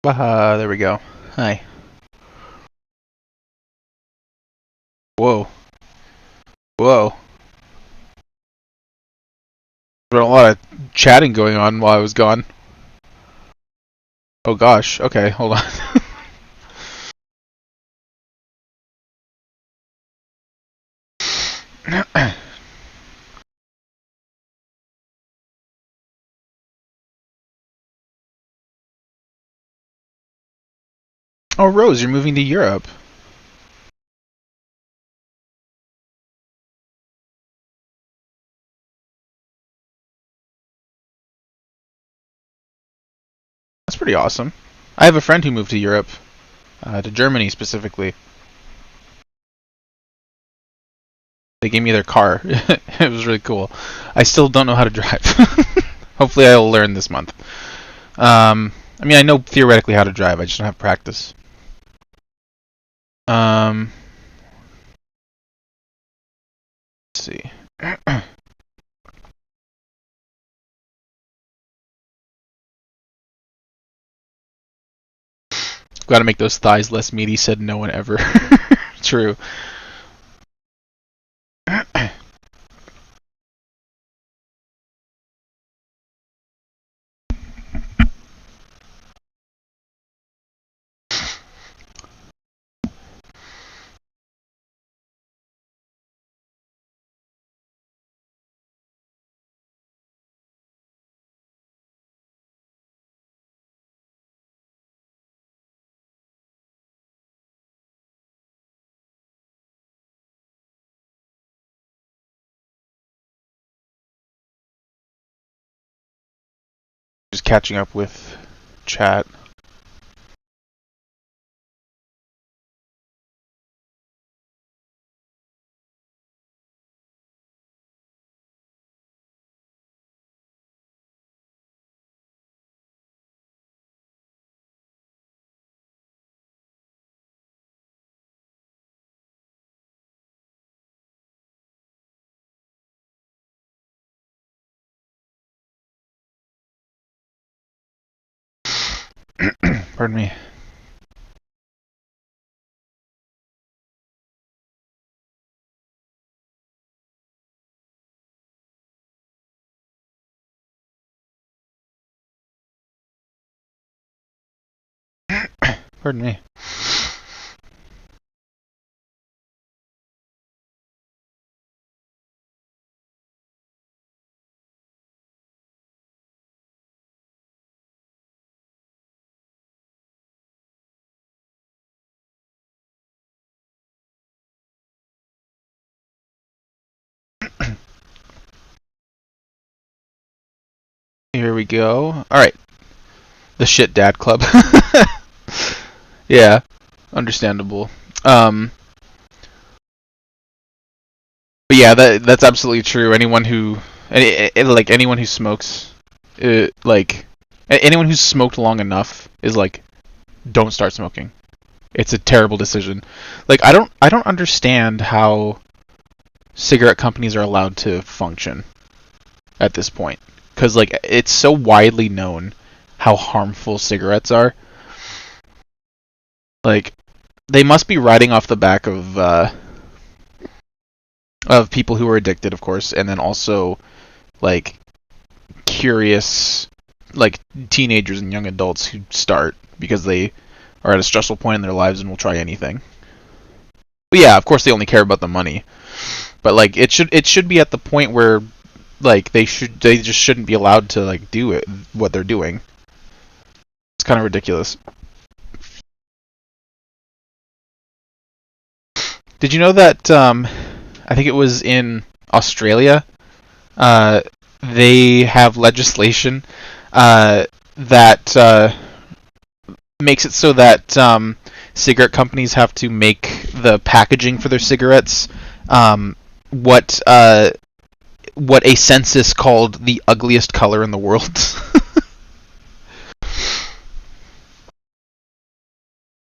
[SPEAKER 2] There we go. Hi. Whoa. Whoa. There's been a lot of chatting going on while I was gone. Oh gosh. Okay, hold on. Oh, Rose, you're moving to Europe. That's pretty awesome. I have a friend who moved to Europe, to Germany specifically. They gave me their car. It was really cool. I still don't know how to drive. Hopefully, I will learn this month. I mean, I know theoretically how to drive. I just don't have practice. Let's see. Got to make those thighs less meaty. Said no one ever. True. Just catching up with chat. Pardon me. Pardon me. Here we go. All right. The shit dad club. Yeah, understandable. Um, but yeah, that's absolutely true. Like anyone who smokes, like anyone who's smoked long enough is like, don't start smoking. It's a terrible decision. Like I don't understand how cigarette companies are allowed to function at this point, because like it's so widely known how harmful cigarettes are. Like they must be riding off the back of people who are addicted, of course, and then also like curious like teenagers and young adults who start because they are at a stressful point in their lives and will try anything. But yeah, of course they only care about the money. But like it should be at the point where like they just shouldn't be allowed to like do it what they're doing. It's kind of ridiculous. Did you know that I think it was in Australia, uh, they have legislation that makes it so that cigarette companies have to make the packaging for their cigarettes um, what what a census called the ugliest color in the world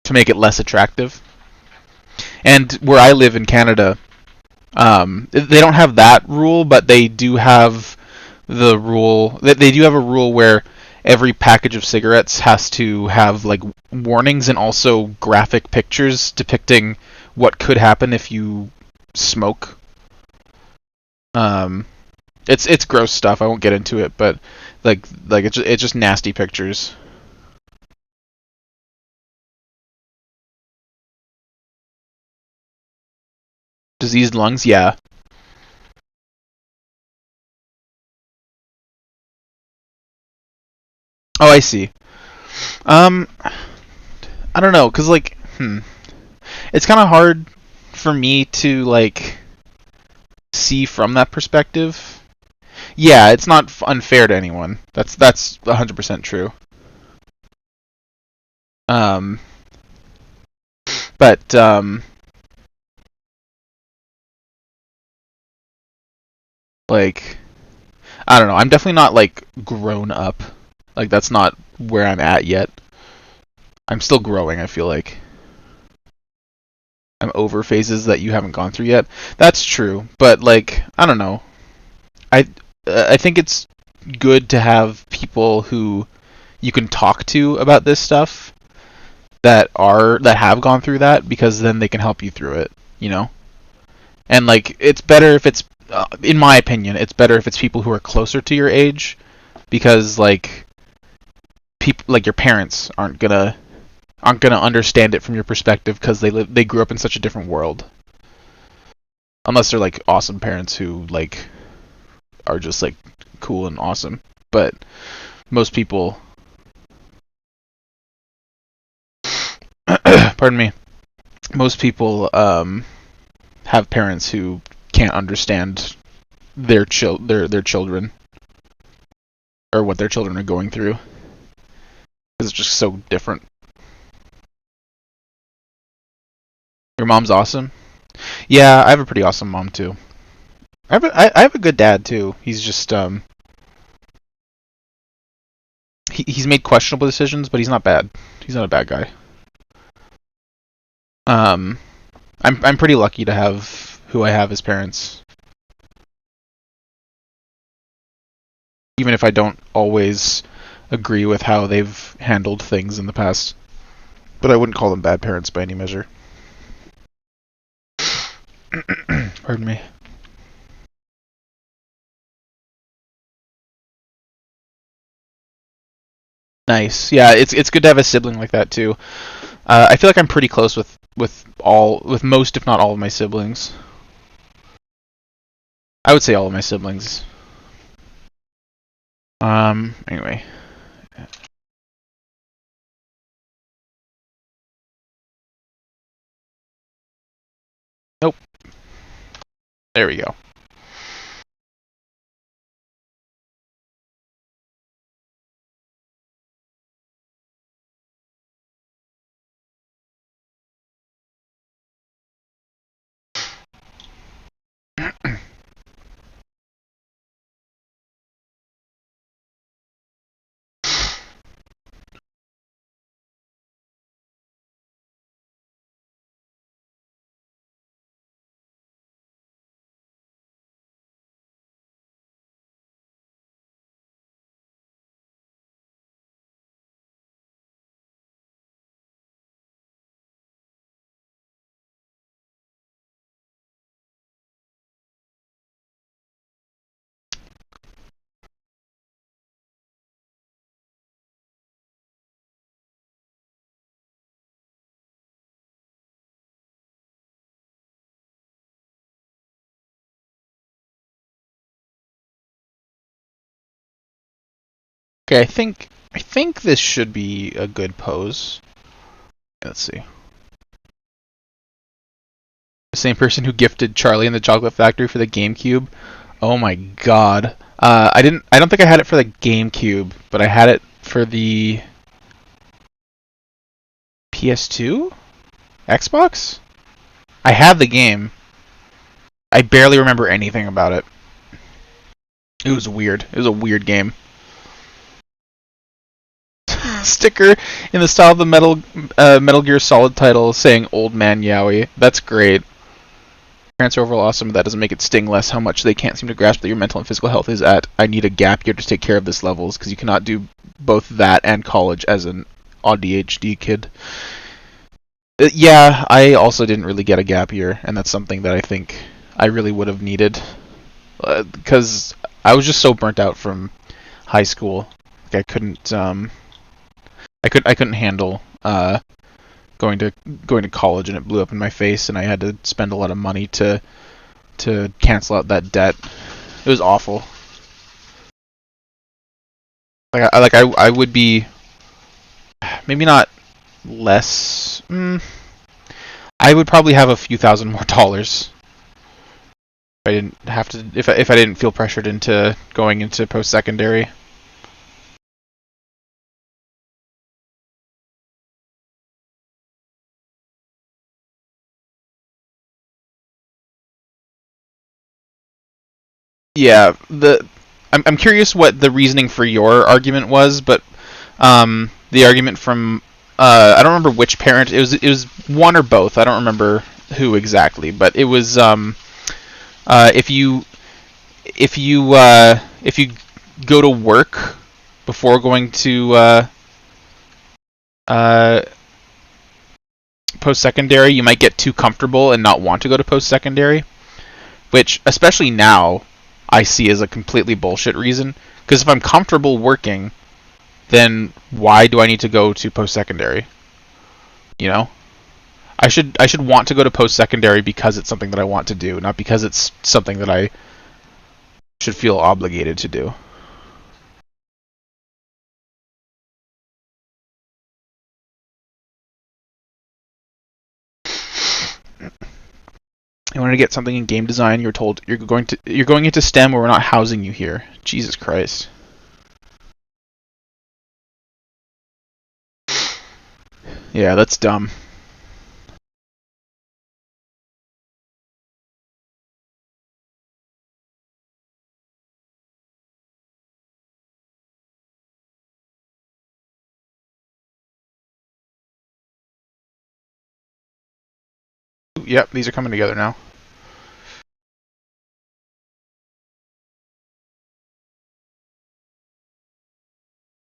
[SPEAKER 2] to make it less attractive. And where I live in Canada, they don't have that rule, but they do have the rule. They do have a rule where every package of cigarettes has to have like warnings and also graphic pictures depicting what could happen if you smoke. Um, it's gross stuff. I won't get into it, but it's just nasty pictures. Diseased lungs, yeah. Oh, I see. Um, I don't know, cause it's kind of hard for me to like see from that perspective. Yeah, it's not unfair to anyone. That's 100% true. Um, but like I don't know. I'm definitely not like grown up. Like that's not where I'm at yet. I'm still growing. I feel like I'm over phases that you haven't gone through yet. That's true, but like I don't know. I I think it's good to have people who you can talk to about this stuff that have gone through that because then they can help you through it, you know? And like it's better if it's in my opinion, it's better if it's people who are closer to your age because like people like your parents aren't gonna understand it from your perspective because they grew up in such a different world. Unless they're like awesome parents who like are just like cool and awesome. But most people pardon me. Most people have parents who can't understand their children or what their children are going through because it's just so different. Your mom's awesome. Yeah, I have a pretty awesome mom too. I have a good dad too. He's just he's made questionable decisions, but he's not bad. He's not a bad guy. Um, I'm pretty lucky to have who I have as parents, even if I don't always agree with how they've handled things in the past. But I wouldn't call them bad parents by any measure. Pardon me. Nice. Yeah, it's good to have a sibling like that too. I feel like I'm pretty close with most, if not all, of my siblings. I would say all of my siblings. Anyway. Nope. There we go. Okay, I think this should be a good pose. Let's see. The same person who gifted Charlie and the Chocolate Factory for the GameCube. Oh my god. I don't think I had it for the GameCube, but I had it for the PS2? Xbox? I have the game. I barely remember anything about it. It was weird. It was a weird game. Sticker in the style of the Metal Gear Solid title saying "Old Man Yowie." That's great. Parents are overall awesome, but that doesn't make it sting less how much they can't seem to grasp that your mental and physical health is at. I need a gap year to take care of this levels because you cannot do both that and college as an ADHD kid. Yeah, I also didn't really get a gap year, and that's something that I think I really would have needed, because I was just so burnt out from high school. Like I couldn't handle going to college, and it blew up in my face, and I had to spend a lot of money to cancel out that debt. It was awful. I would be maybe not less. I would probably have a few thousand more dollars if I didn't have to if I didn't feel pressured into going into post secondary. Yeah, I'm curious what the reasoning for your argument was, but the argument from I don't remember which parent. It was one or both. I don't remember who exactly, but it was if you go to work before going to uh, post secondary, you might get too comfortable and not want to go to post secondary, which especially now I see as a completely bullshit reason. Because if I'm comfortable working, then why do I need to go to post secondary? You know, I should want to go to post secondary because it's something that I want to do, not because it's something that I should feel obligated to do. You wanted to get something in game design, you're told you're going into STEM, or we're not housing you here. Jesus Christ. Yeah, that's dumb. Yep, these are coming together now.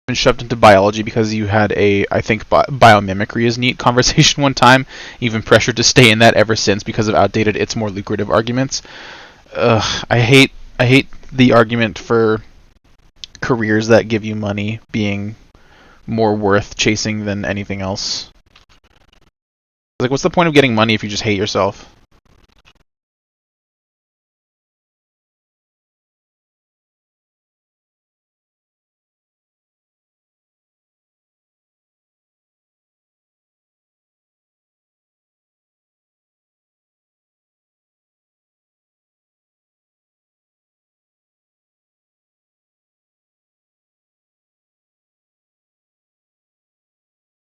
[SPEAKER 2] Been shoved into biology because you had a, I think biomimicry is neat conversation one time. Even pressured to stay in that ever since because of outdated, it's more lucrative arguments. Ugh, I hate the argument for careers that give you money being more worth chasing than anything else. Like, what's the point of getting money if you just hate yourself?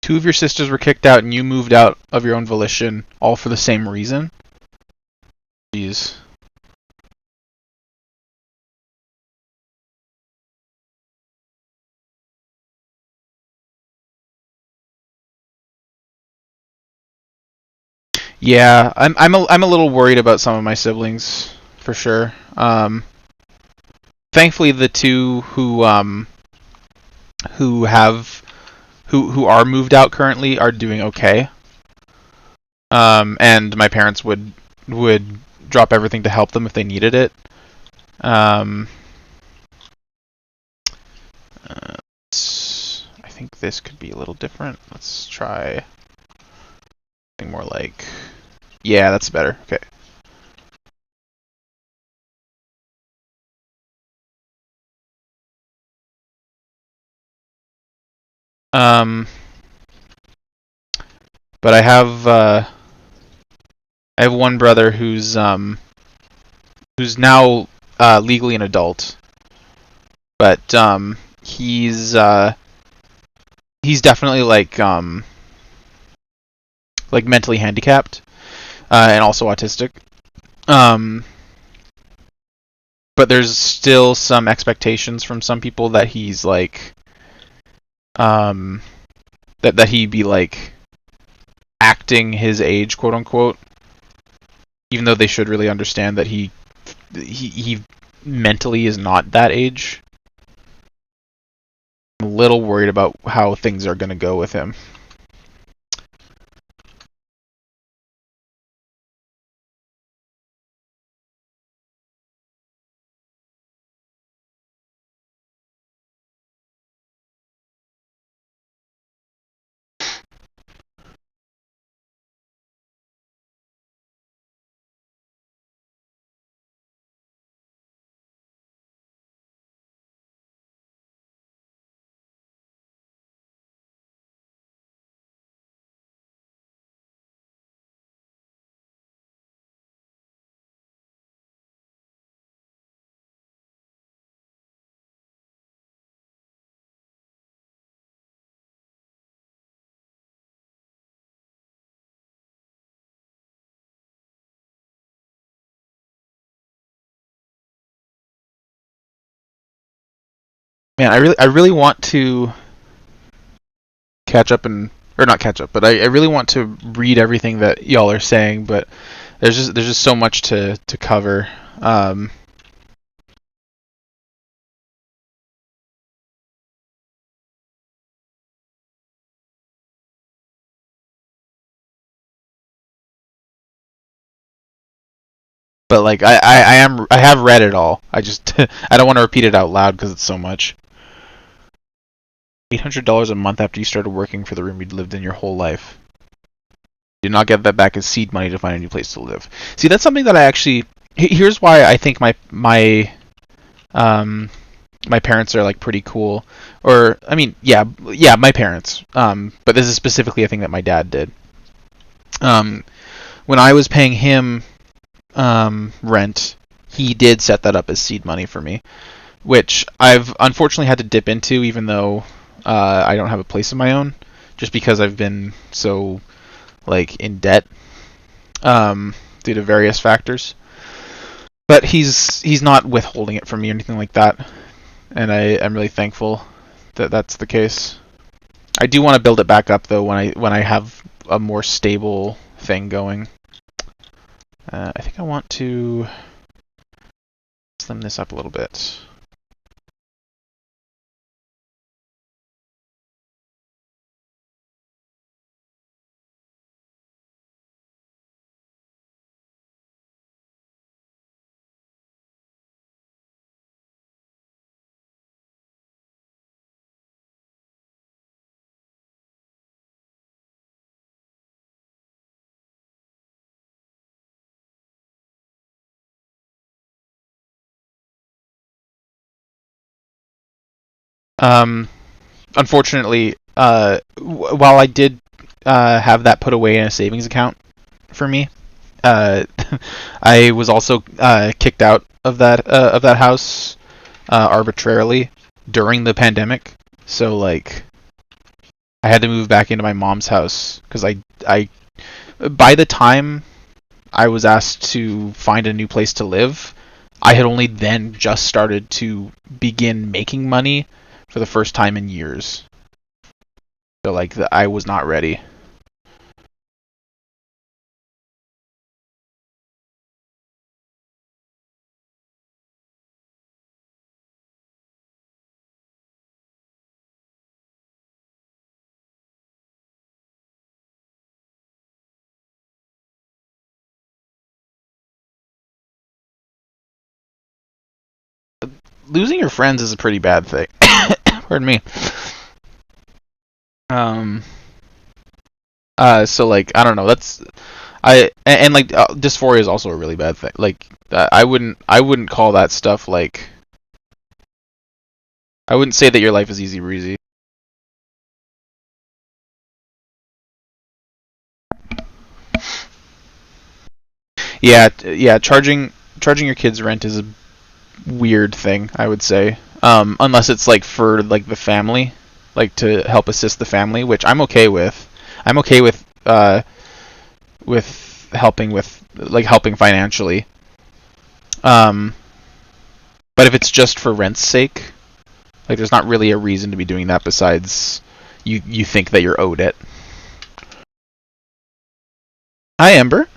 [SPEAKER 2] Two of your sisters were kicked out and you moved out of your own volition, all for the same reason? Jeez. Yeah, I'm a little worried about some of my siblings for sure. Thankfully, the two who have who are moved out currently are doing okay. And my parents would drop everything to help them if they needed it. Um, I think this could be a little different. Let's try something more like, yeah, that's better. Okay. Um, but I have one brother who's now legally an adult, but he's definitely like mentally handicapped and also autistic. Um, but there's still some expectations from some people that he's like um that he be like acting his age, quote unquote, even though they should really understand that he mentally is not that age. I'm little worried about how things are going to go with him. Man, I really want to catch up and or not catch up, but I really want to read everything that y'all are saying, but there's just so much to cover. Um, but like I have read it all. I just I don't want to repeat it out loud because it's so much. $800 a month after you started working for the room you'd lived in your whole life. You do not get that back as seed money to find a new place to live. See, that's something that I actually. Here's why I think um my parents are like pretty cool. Or I mean, yeah, my parents. But this is specifically a thing that my dad did. Um, when I was paying him rent, he did set that up as seed money for me, which I've unfortunately had to dip into, even though I don't have a place of my own, just because I've been so like in debt due to various factors. But he's not withholding it from me or anything like that, and I am really thankful that that's the case. I do want to build it back up though when I have a more stable thing going. I think I want to slim this up a little bit. Um, Unfortunately, while I did have that put away in a savings account for me, uh, I was also kicked out of that house arbitrarily during the pandemic. So like, I had to move back into my mom's house because I by the time I was asked to find a new place to live, I had only then just started to begin making money for the first time in years. So like, I was not ready. Losing your friends is a pretty bad thing. Pardon me. Um. So like, I don't know. That's and like, dysphoria is also a really bad thing. Like, I wouldn't call that stuff like. I wouldn't say that your life is easy breezy. Yeah, yeah. Charging your kids rent is a weird thing, I would say. Unless it's like for like the family, like to help assist the family, which I'm okay with. I'm okay with helping with like helping financially. Um, but if it's just for rent's sake, like there's not really a reason to be doing that besides you think that you're owed it. Hi, Ember.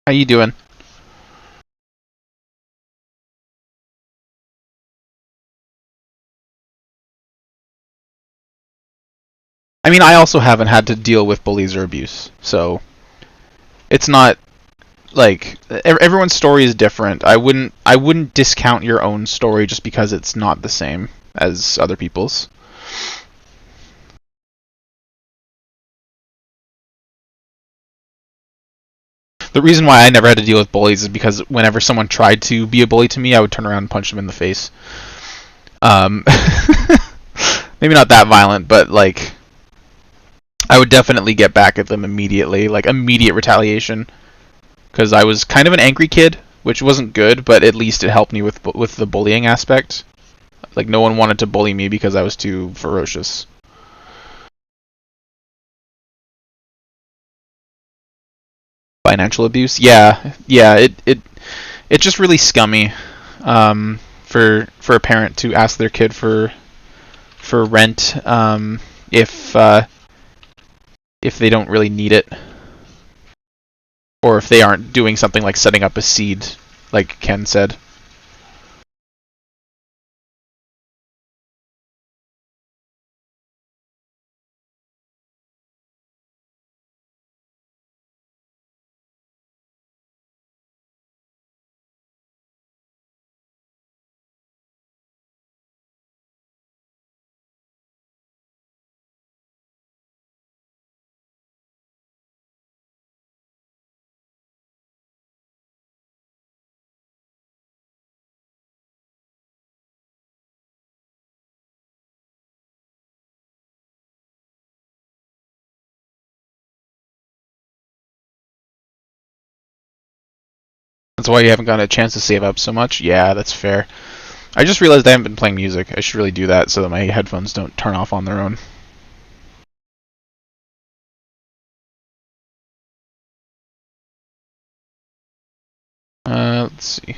[SPEAKER 2] How you doing? mean, I also haven't had to deal with bullies or abuse, so it's not like everyone's story is different. I wouldn't discount your own story just because it's not the same as other people's. The reason why I never had to deal with bullies is because whenever someone tried to be a bully to me, I would turn around and punch them in the face. Um, maybe not that violent, but like I would definitely get back at them immediately, like immediate retaliation, because I was kind of an angry kid, which wasn't good, but at least it helped me with the bullying aspect. Like no one wanted to bully me because I was too ferocious. Financial abuse, yeah, yeah, it's just really scummy for a parent to ask their kid for rent if they don't really need it, or if they aren't doing something like setting up a seed, like Ken said. That's why you haven't gotten a chance to save up so much. Yeah, that's fair. I just realized I haven't been playing music. I should really do that so that my headphones don't turn off on their own. Let's see.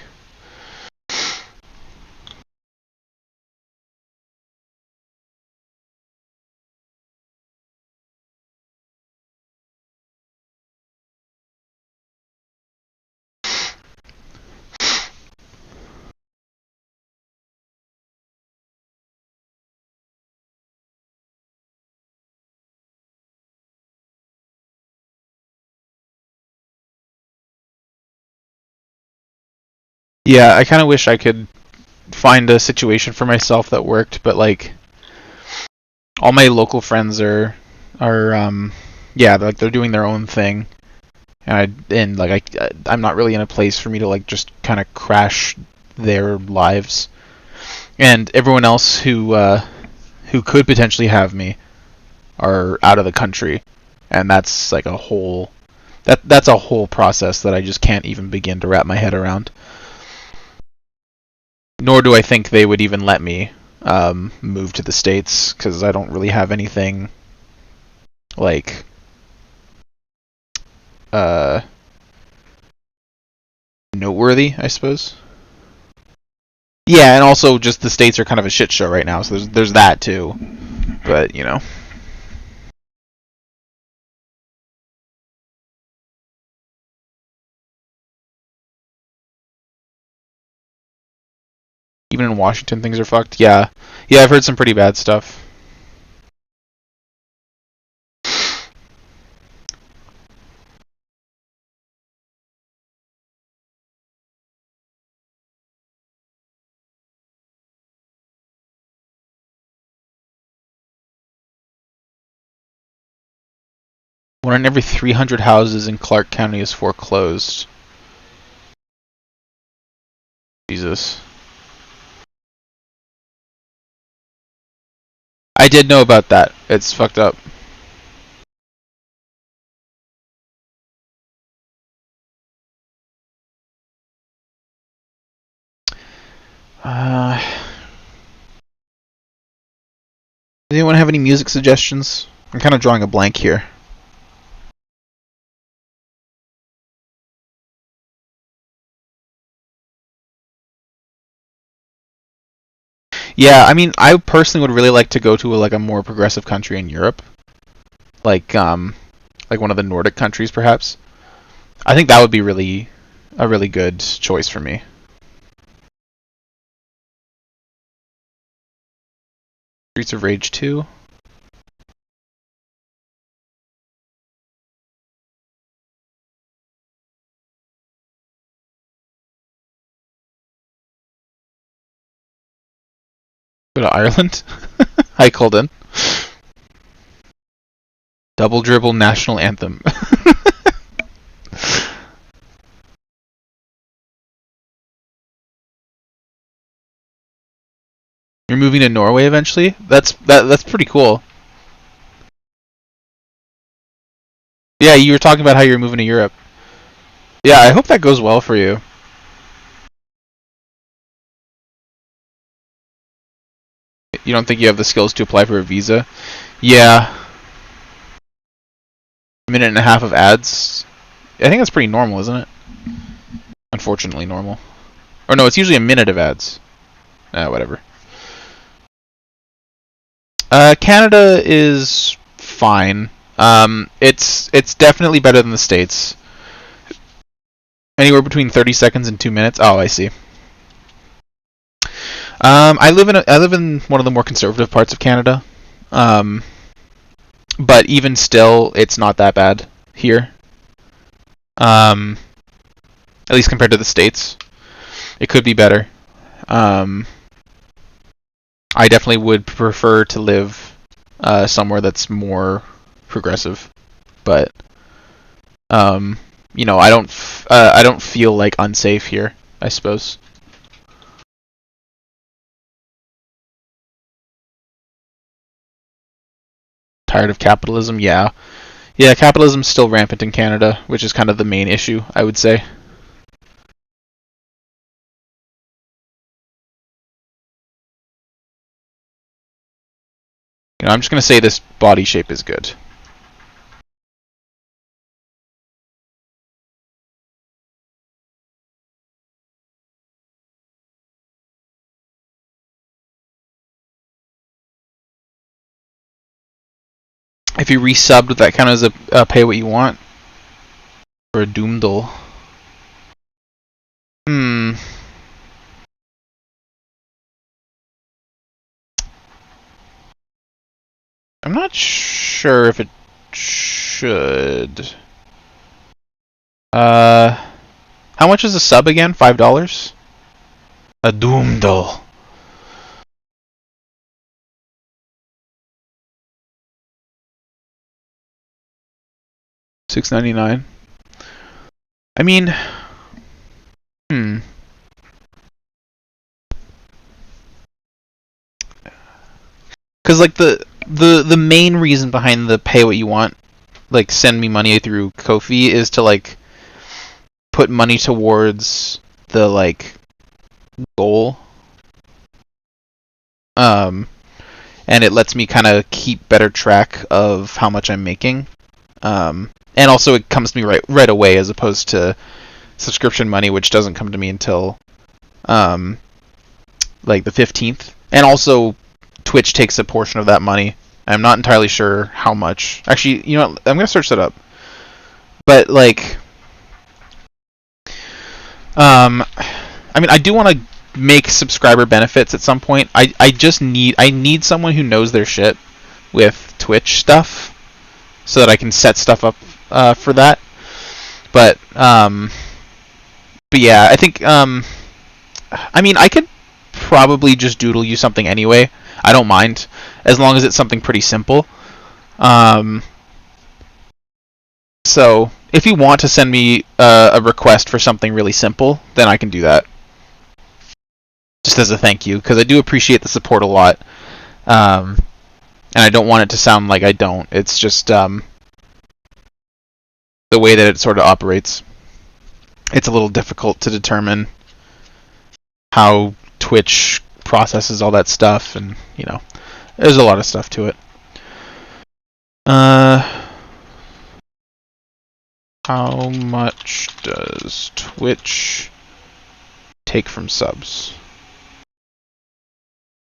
[SPEAKER 2] Yeah, I kind of wish I could find a situation for myself that worked, but like all my local friends are yeah, like they're doing their own thing, and like I'm not really in a place for me to like just kind of crash their lives, and everyone else who could potentially have me are out of the country, and that's like a whole that's a whole process that I just can't even begin to wrap my head around. Nor do I think they would even let me move to the States because I don't really have anything like uh, noteworthy, I suppose. Yeah, and also just the States are kind of a shit show right now, so there's that too. But you know, even in Washington things are fucked. Yeah, yeah, I've heard some pretty bad stuff. 1 in every 300 houses in Clark County is foreclosed. Jesus. I did know about that. It's fucked up. Uh, does anyone have any music suggestions? I'm kind of drawing a blank here. Yeah, I mean, I personally would really like to go to like a more progressive country in Europe, like one of the Nordic countries, perhaps. I think that would be really a really good choice for me. Streets of Rage 2. Go to Ireland. Hi, Colden. Double dribble national anthem. You're moving to Norway eventually? That's pretty cool. Yeah, you were talking about how you're moving to Europe. Yeah, I hope that goes well for you. You don't think you have the skills to apply for a visa? Yeah. A minute and a half of ads. I think that's pretty normal, isn't it? Unfortunately normal. Or no, it's usually a minute of ads. Whatever. Canada is fine. It's definitely better than the States. Anywhere between 30 seconds and 2 minutes. Oh, I see. I live in one of the more conservative parts of Canada. Um, but even still, it's not that bad here. At least compared to the States, it could be better. I definitely would prefer to live somewhere that's more progressive, but I don't feel like unsafe here, I suppose. Tired of capitalism? Yeah. Yeah, capitalism's still rampant in Canada, which is kind of the main issue, I would say. I'm just going to say this body shape is good. If you resubbed, would that count as a pay what you want? Or a doomdle? Hmm. I'm not sure if it should. How much is a sub again? $5? A doomdle. $6.99. I mean, hmm. Because like the main reason behind the pay what you want, like send me money through Ko-fi, is to like put money towards the like goal. And it lets me kind of keep better track of how much I'm making. And also it comes to me right away, as opposed to subscription money, which doesn't come to me until like the 15th. And also Twitch takes a portion of that money. I'm not entirely sure how much. Actually, you know what? I'm gonna search that up. But like, I mean, I do want to make subscriber benefits at some point. I need someone who knows their shit with Twitch stuff, so that I can set stuff up for that. But yeah, I think I mean, I could probably just doodle you something anyway. I don't mind, as long as it's something pretty simple. So if you want to send me a request for something really simple, then I can do that, just as a thank you, because I do appreciate the support a lot. And I don't want it to sound like I don't. It's just the way that it sort of operates. It's a little difficult to determine how Twitch processes all that stuff, and there's a lot of stuff to it. How much does Twitch take from subs?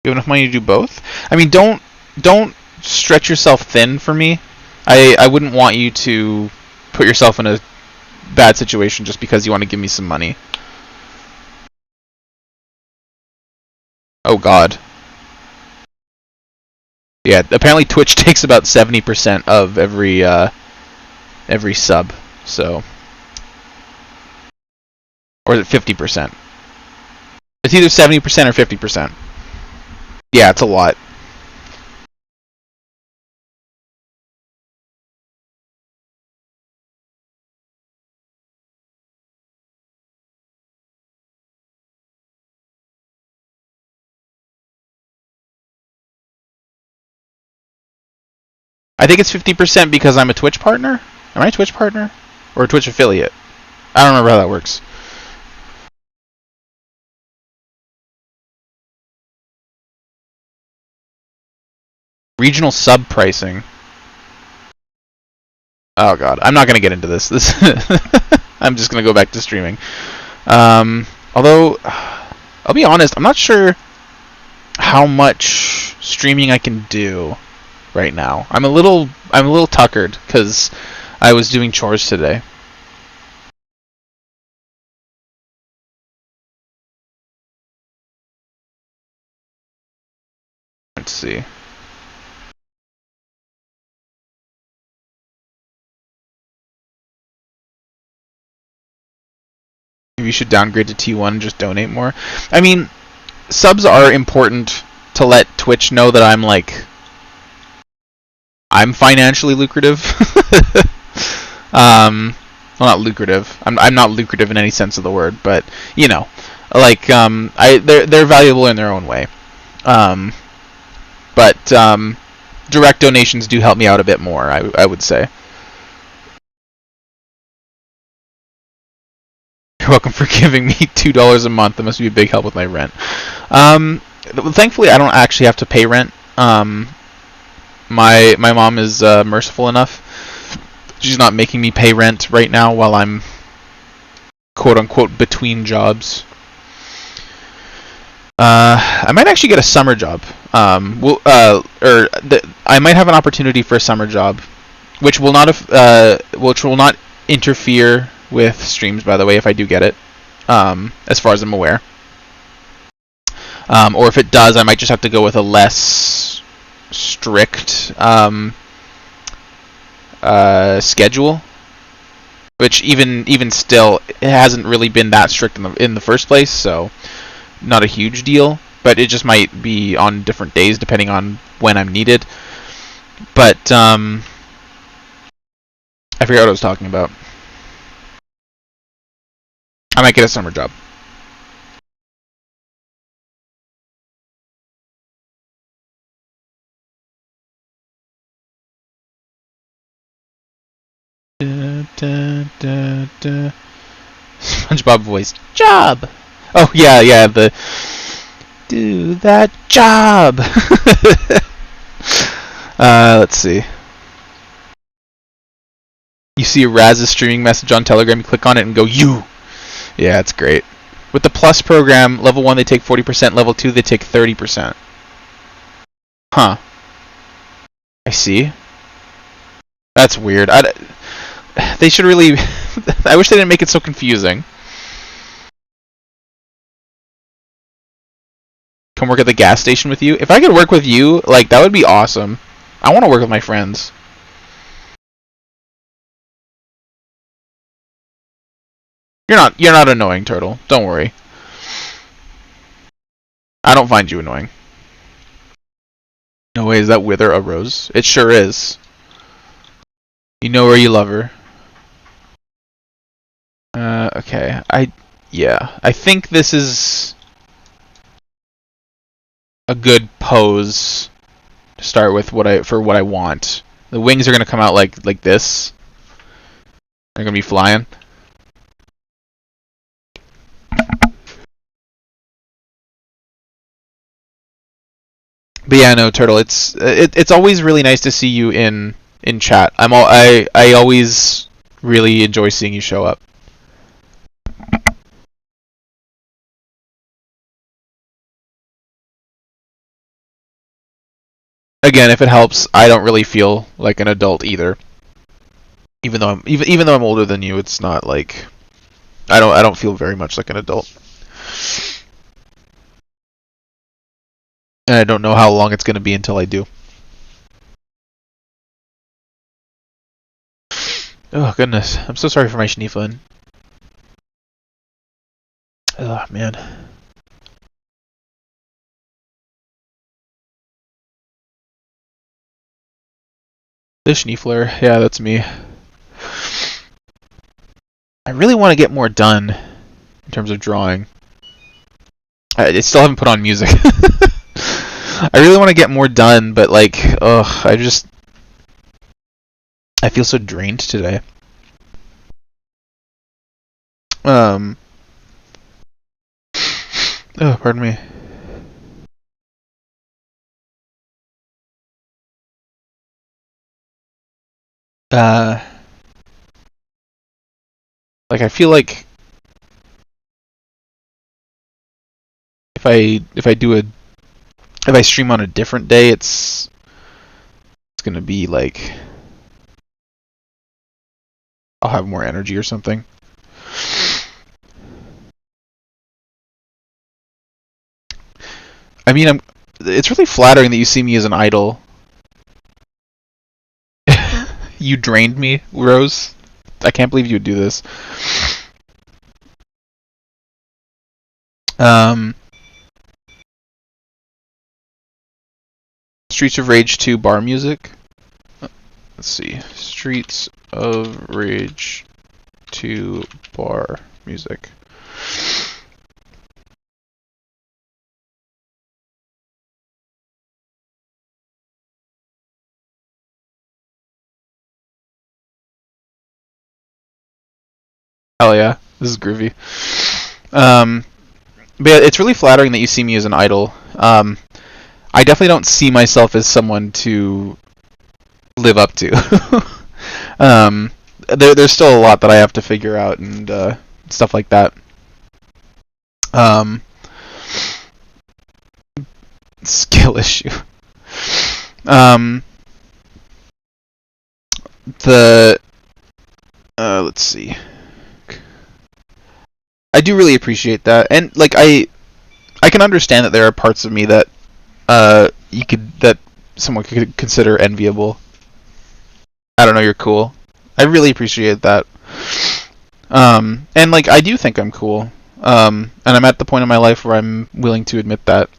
[SPEAKER 2] You have enough money to do both? I mean, don't stretch yourself thin for me. I wouldn't want you to put yourself in a bad situation just because you want to give me some money. Oh God. Yeah, apparently Twitch takes about 70% of every sub. So, or is it 50%? It's either 70% or 50%. Yeah, it's a lot. I think it's 50% because I'm a Twitch partner. Am I a Twitch partner? Or a Twitch affiliate? I don't remember how that works. Regional sub pricing. Oh god, I'm not gonna get into this. I'm just gonna go back to streaming. Although, I'll be honest, I'm not sure how much streaming I can do right now. I'm a little tuckered because I was doing chores today. Let's see. Maybe you should downgrade to T1 and just donate more. I mean, subs are important to let Twitch know that I'm financially lucrative. Well, not lucrative. I'm not lucrative in any sense of the word, but you know, they're valuable in their own way. Um, but direct donations do help me out a bit more. I would say. You're welcome for giving me $2 a month. That must be a big help with my rent. Thankfully, I don't actually have to pay rent. My mom is merciful enough. She's not making me pay rent right now while I'm quote unquote between jobs. I might actually get a summer job. I might have an opportunity for a summer job, which will not interfere with streams. By the way, if I do get it, as far as I'm aware, or if it does, I might just have to go with a less strict schedule. Which even still, it hasn't really been that strict in the first place, so not a huge deal. But it just might be on different days depending on when I'm needed. But I forgot what I was talking about. I might get a summer job. Da, da, da, da. SpongeBob voice. Job! Oh, yeah, yeah, the... Do that job! Let's see. You see a Raz's streaming message on Telegram, you click on it and go, you! Yeah, it's great. With the Plus program, level 1 they take 40%, level 2 they take 30%. Huh. I see. That's weird. They should really... I wish they didn't make it so confusing. Come work at the gas station with you. If I could work with you, like, that would be awesome. I want to work with my friends. You're not annoying, Turtle. Don't worry. I don't find you annoying. No way, is that Wither a rose? It sure is. You know where you love her. Okay. Yeah. I think this is a good pose to start with what I want. The wings are gonna come out like this. They're gonna be flying. But yeah, no, Turtle. It's always really nice to see you in chat. I always really enjoy seeing you show up. Again, if it helps, I don't really feel like an adult either. Even though I'm older than you, it's not like I don't feel very much like an adult. And I don't know how long it's going to be until I do. Oh goodness, I'm so sorry for my Schneeflin. Oh man. The Schneefler, yeah, that's me. I really want to get more done in terms of drawing. I still haven't put on music. I really want to get more done, but like, ugh, I feel so drained today. Oh, pardon me. Uh, like I feel like if I do a if I stream on a different day, it's gonna be like I'll have more energy or something. I mean, it's really flattering that you see me as an idol. You drained me, Rose. I can't believe you would do this. Um, Streets of Rage 2 bar music. Let's see. Streets of Rage 2 bar music. Oh yeah, this is groovy. Um, but yeah, it's really flattering that you see me as an idol. I definitely don't see myself as someone to live up to. There's still a lot that I have to figure out and stuff like that. Um, Skill issue. Um, the let's see. I do really appreciate that, and like I can understand that there are parts of me that that someone could consider enviable. I don't know, you're cool. I really appreciate that. And like I do think I'm cool. And I'm at the point in my life where I'm willing to admit that.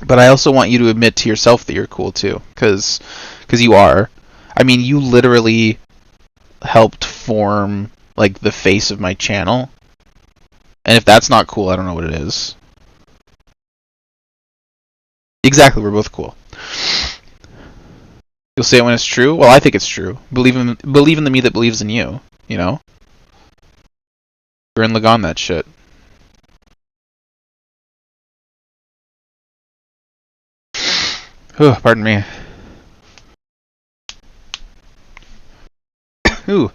[SPEAKER 2] But I also want you to admit to yourself that you're cool too, because you are. I mean, you literally helped form like the face of my channel. And if that's not cool, I don't know what it is. Exactly, we're both cool. You'll say it when it's true. Well, I think it's true. Believe in the me that believes in you. You know, Gurren Lagann that shit. Ooh, pardon me. Ooh.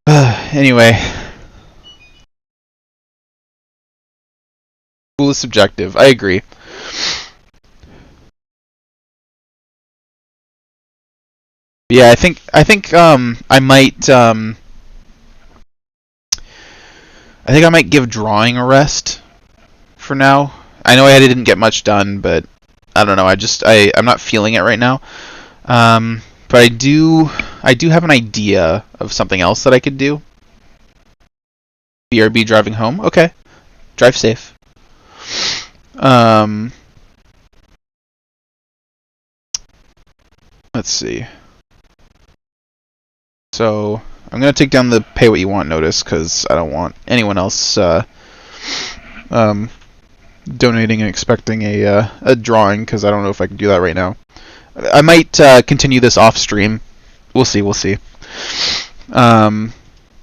[SPEAKER 2] Anyway, cool is subjective. I agree. Yeah, I think I might give drawing a rest for now. I know I didn't get much done, but I don't know. I'm not feeling it right now. But I do have an idea of something else that I could do. BRB driving home. Okay, drive safe. Um, let's see. So I'm gonna take down the pay what you want notice because I don't want anyone else um, donating and expecting a drawing because I don't know if I can do that right now. I might continue this off stream. We'll see. We'll see. Boop.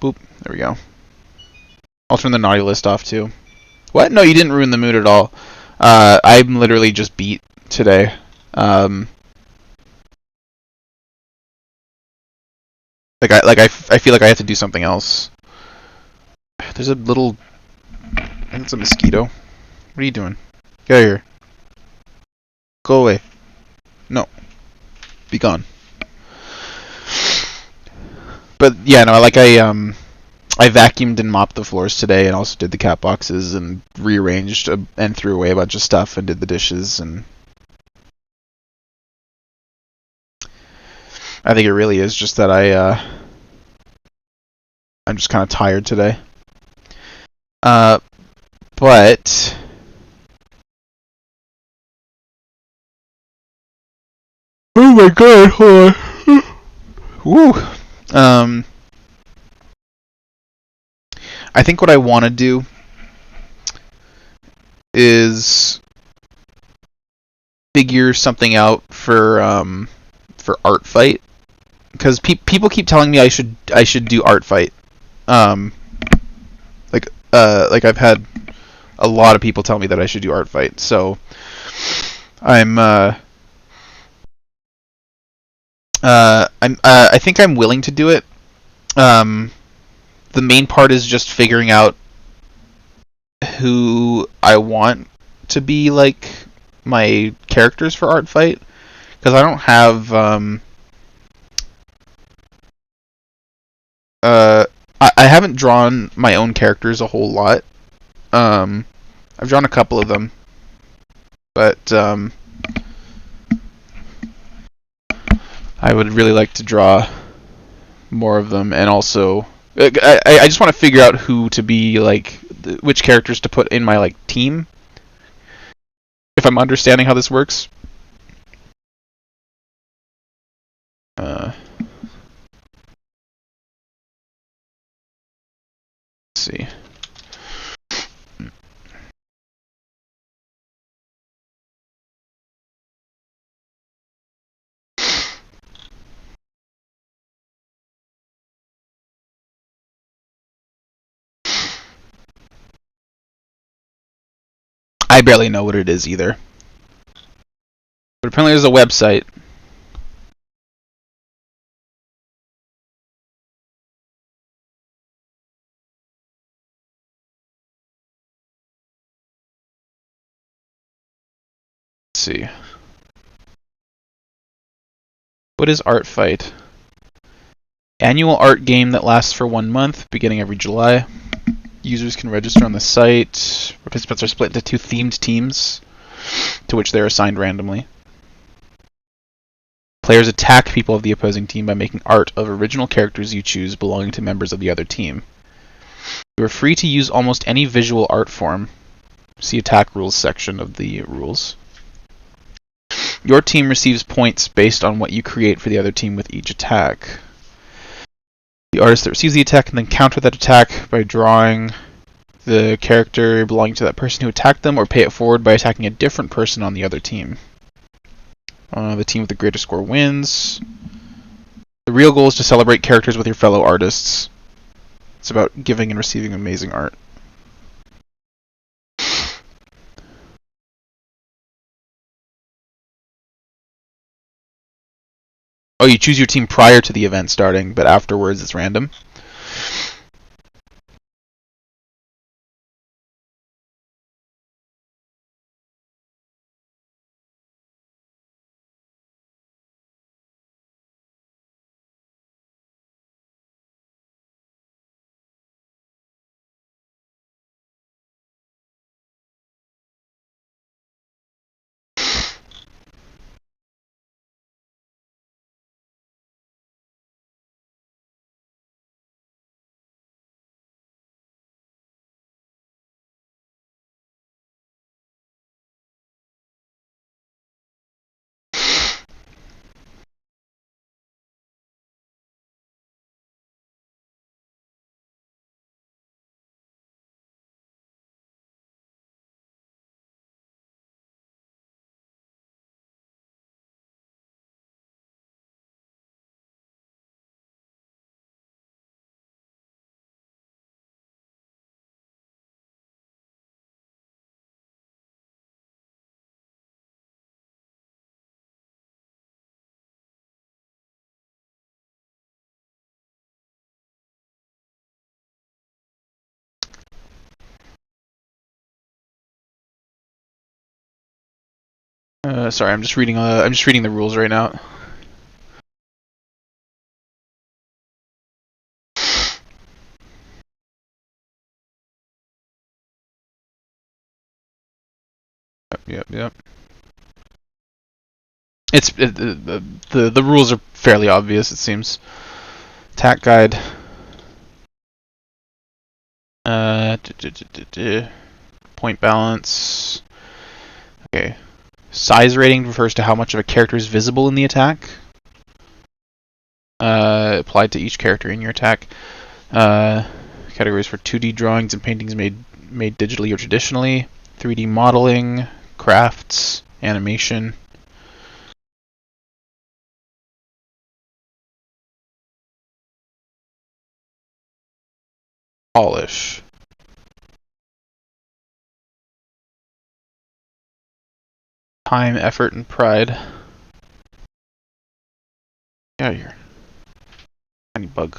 [SPEAKER 2] There we go. I'll turn the naughty list off too. What? No, you didn't ruin the mood at all. I'm literally just beat today. I feel like I have to do something else. There's a little. I think it's a mosquito. What are you doing? Get out of here. Go away. No. Be gone. But yeah, no, I vacuumed and mopped the floors today, and also did the cat boxes and rearranged and threw away a bunch of stuff and did the dishes, and I think it really is just that I'm just kind of tired today. But Oh my god, hold on. Woo. I think what I want to do is figure something out for art fight, because people keep telling me I should do art fight. Um, like I've had a lot of people tell me that I should do art fight. So I think I'm willing to do it. Um, the main part is just figuring out who I want to be like my characters for art fight, because I don't have uh I haven't drawn my own characters a whole lot. Um, I've drawn a couple of them, but I would really like to draw more of them, and also I just want to figure out who to be like, which characters to put in my like team. If I'm understanding how this works. Let's see. I barely know what it is either, but apparently there's a website. Let's see. What is Art Fight? Annual art game that lasts for 1 month, beginning every July. Users can register on the site. Participants are split into 2 themed teams, to which they are assigned randomly. Players attack people of the opposing team by making art of original characters you choose belonging to members of the other team. You are free to use almost any visual art form. See attack rules section of the rules. Your team receives points based on what you create for the other team with each attack. The artist that receives the attack can then counter that attack by drawing the character belonging to that person who attacked them, or pay it forward by attacking a different person on the other team. The team with the greatest score wins. The real goal is to celebrate characters with your fellow artists. It's about giving and receiving amazing art. Oh, you choose your team prior to the event starting, but afterwards it's random? Sorry, I'm just reading. I'm just reading the rules right now. Yep. The rules are fairly obvious, it seems. Attack guide. Uh, Point balance. Okay. Size rating refers to how much of a character is visible in the attack. Applied to each character in your attack. Categories for 2D drawings and paintings made digitally or traditionally. 3D modeling, crafts, animation. Polish. Time, effort, and pride. Get out of here. Tiny bug.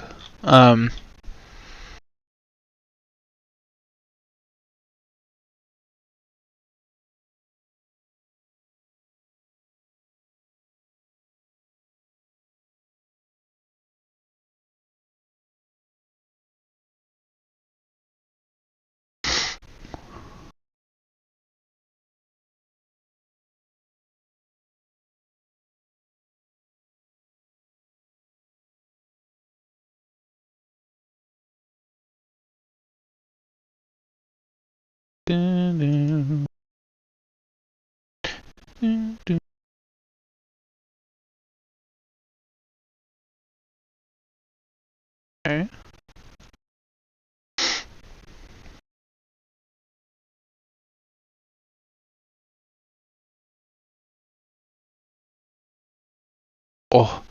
[SPEAKER 2] Okay. Oh.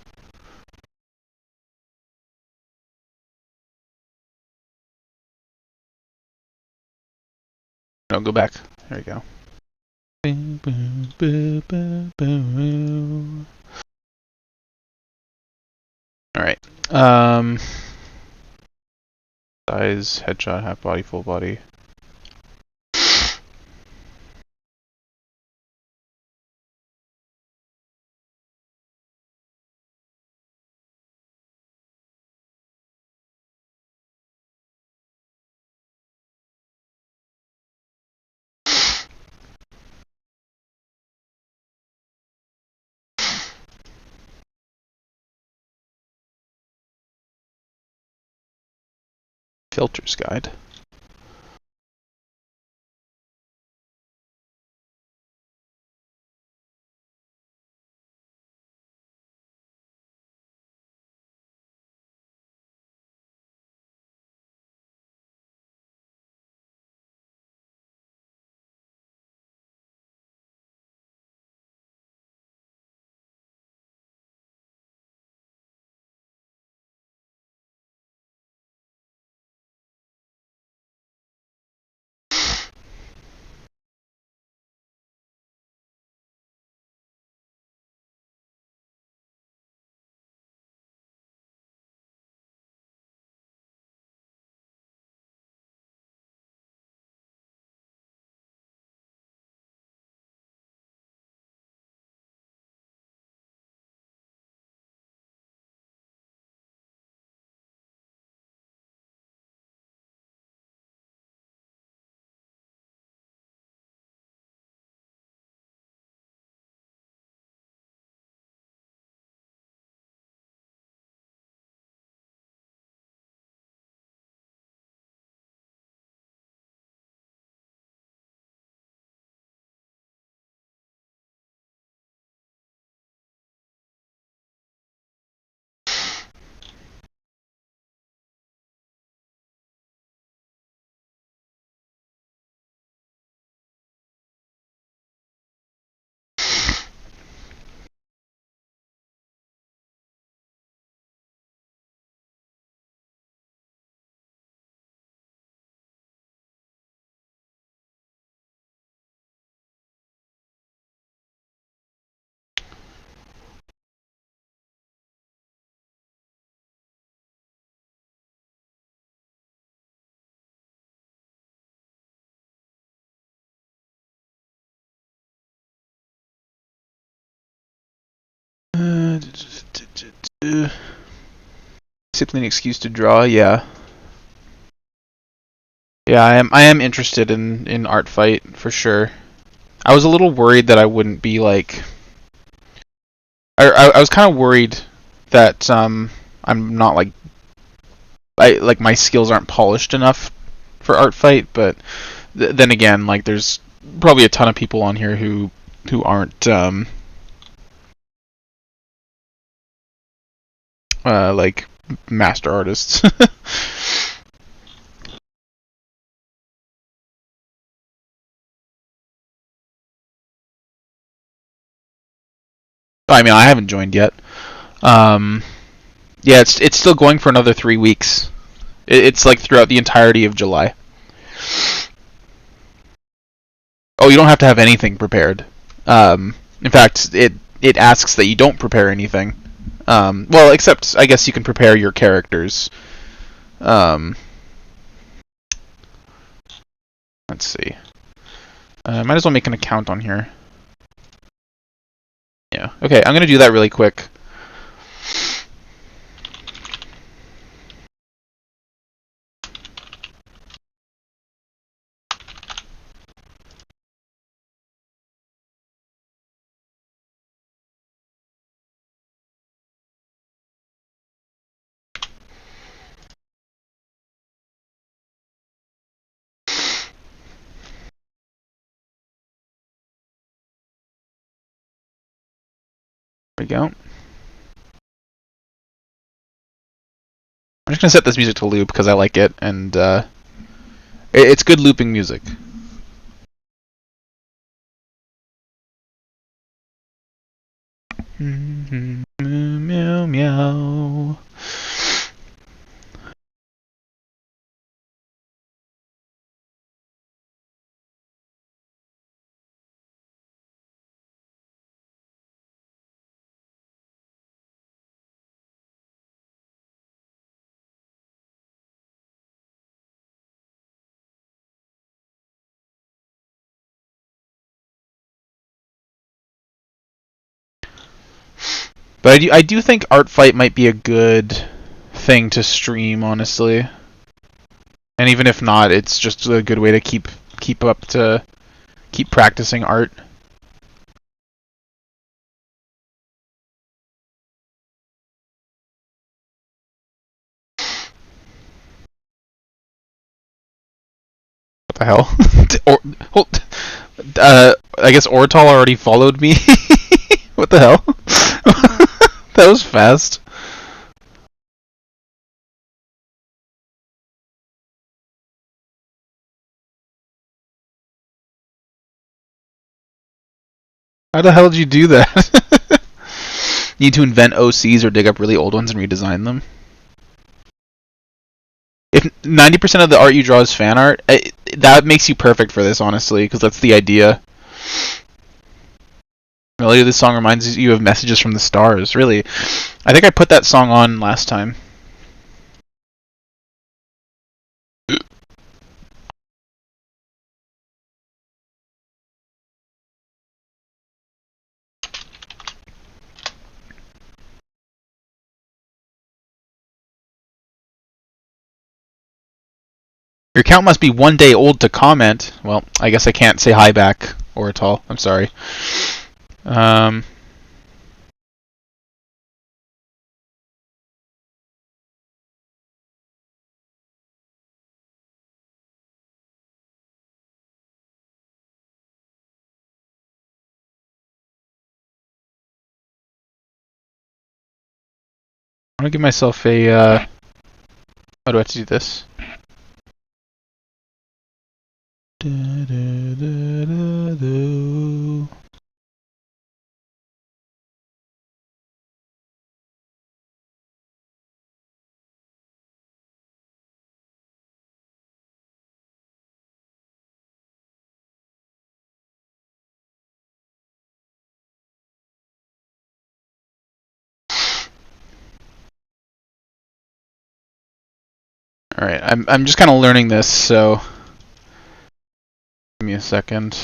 [SPEAKER 2] No, go back. There we go. Alright. Size, headshot, half body, full body. Filters guide. Simply an excuse to draw, yeah. Yeah, I am interested in art fight for sure. I was a little worried that I wouldn't be like I was kind of worried that I'm not like my skills aren't polished enough for art fight, but then again, like there's probably a ton of people on here who who aren't like master artists. I mean, I haven't joined yet. Um, yeah, it's still going for another 3 weeks. It's like throughout the entirety of July. Oh, you don't have to have anything prepared. In fact, it asks that you don't prepare anything. Well, except I guess you can prepare your characters. Um, let's see. Might as well make an account on here. Yeah. Okay, I'm gonna do that really quick. There we go. I'm just gonna set this music to loop because I like it, and it's good looping music. Meow meow. But I do think Art Fight might be a good thing to stream, honestly. And even if not, it's just a good way to keep practicing art. What the hell? I guess Ortal already followed me. What the hell? That was fast. How the hell did you do that? Need to invent OCs or dig up really old ones and redesign them? If 90% of the art you draw is fan art, that makes you perfect for this, honestly, because that's the idea. Really, this song reminds you of Messages from the Stars. Really, I think I put that song on last time. Your account must be 1 day old to comment. Well, I guess I can't say hi back or at all. I'm sorry. Um, I'm gonna give myself a. How do I have to do this? All right, I'm just kind of learning this, so give me a second.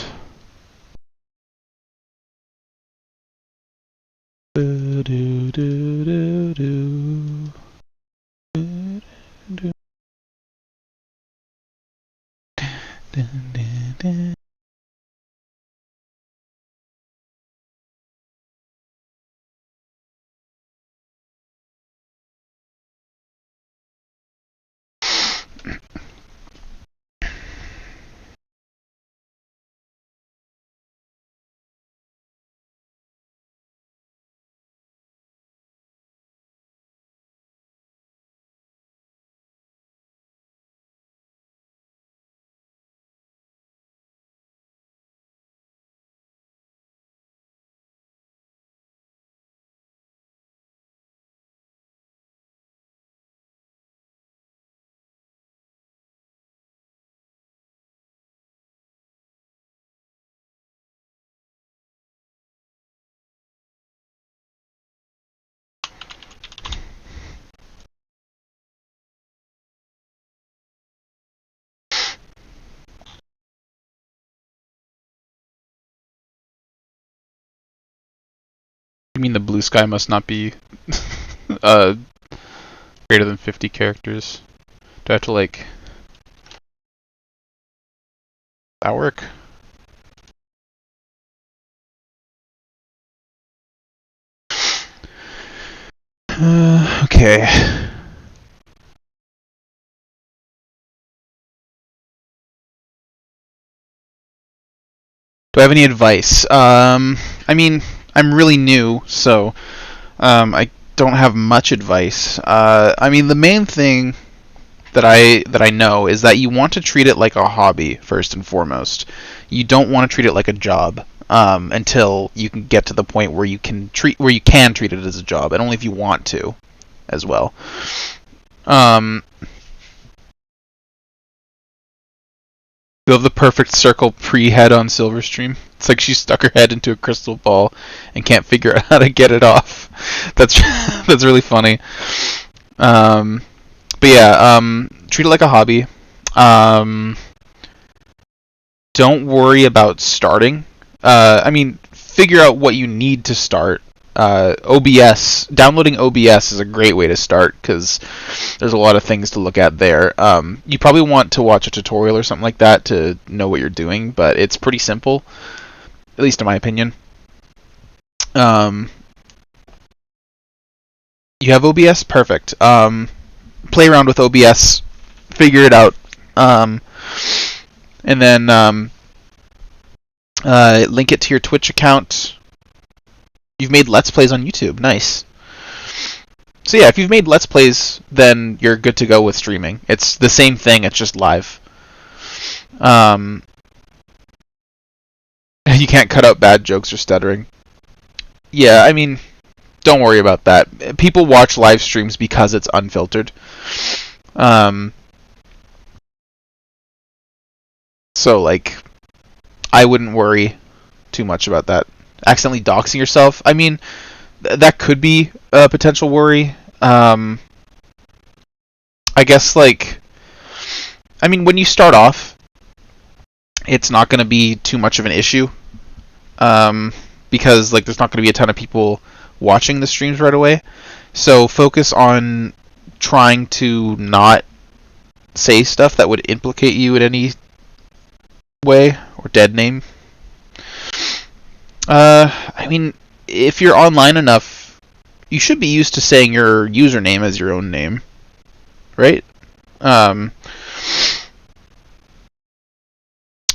[SPEAKER 2] I mean, the blue sky must not be greater than 50 characters. Do I have to, like... that work? Okay. Do I have any advice? I mean, I'm really new, so I don't have much advice. I mean, the main thing that I know is that you want to treat it like a hobby first and foremost. You don't want to treat it like a job until you can get to the point where you can treat it as a job, and only if you want to, as well. Um, you have the perfect circle pre-head on Silverstream. It's like she stuck her head into a crystal ball and can't figure out how to get it off. That's that's really funny. Um, but yeah, treat it like a hobby. Um, don't worry about starting. I mean, figure out what you need to start. Downloading OBS is a great way to start because there's a lot of things to look at there. You probably want to watch a tutorial or something like that to know what you're doing, but it's pretty simple, at least in my opinion. You have OBS? Perfect. Play around with OBS, figure it out, and then link it to your Twitch account. You've made Let's Plays on YouTube. Nice. So yeah, if you've made Let's Plays, then you're good to go with streaming. It's the same thing, it's just live. You can't cut out bad jokes or stuttering. Yeah, I mean, don't worry about that. People watch live streams because it's unfiltered. So, like, I wouldn't worry too much about that. Accidentally doxing yourself, I mean, that could be a potential worry. I guess, like, I mean, when you start off, it's not going to be too much of an issue. Because, like, there's not going to be a ton of people watching the streams right away. So focus on trying to not say stuff that would implicate you in any way, or dead name. I mean, if you're online enough, you should be used to saying your username as your own name, right? I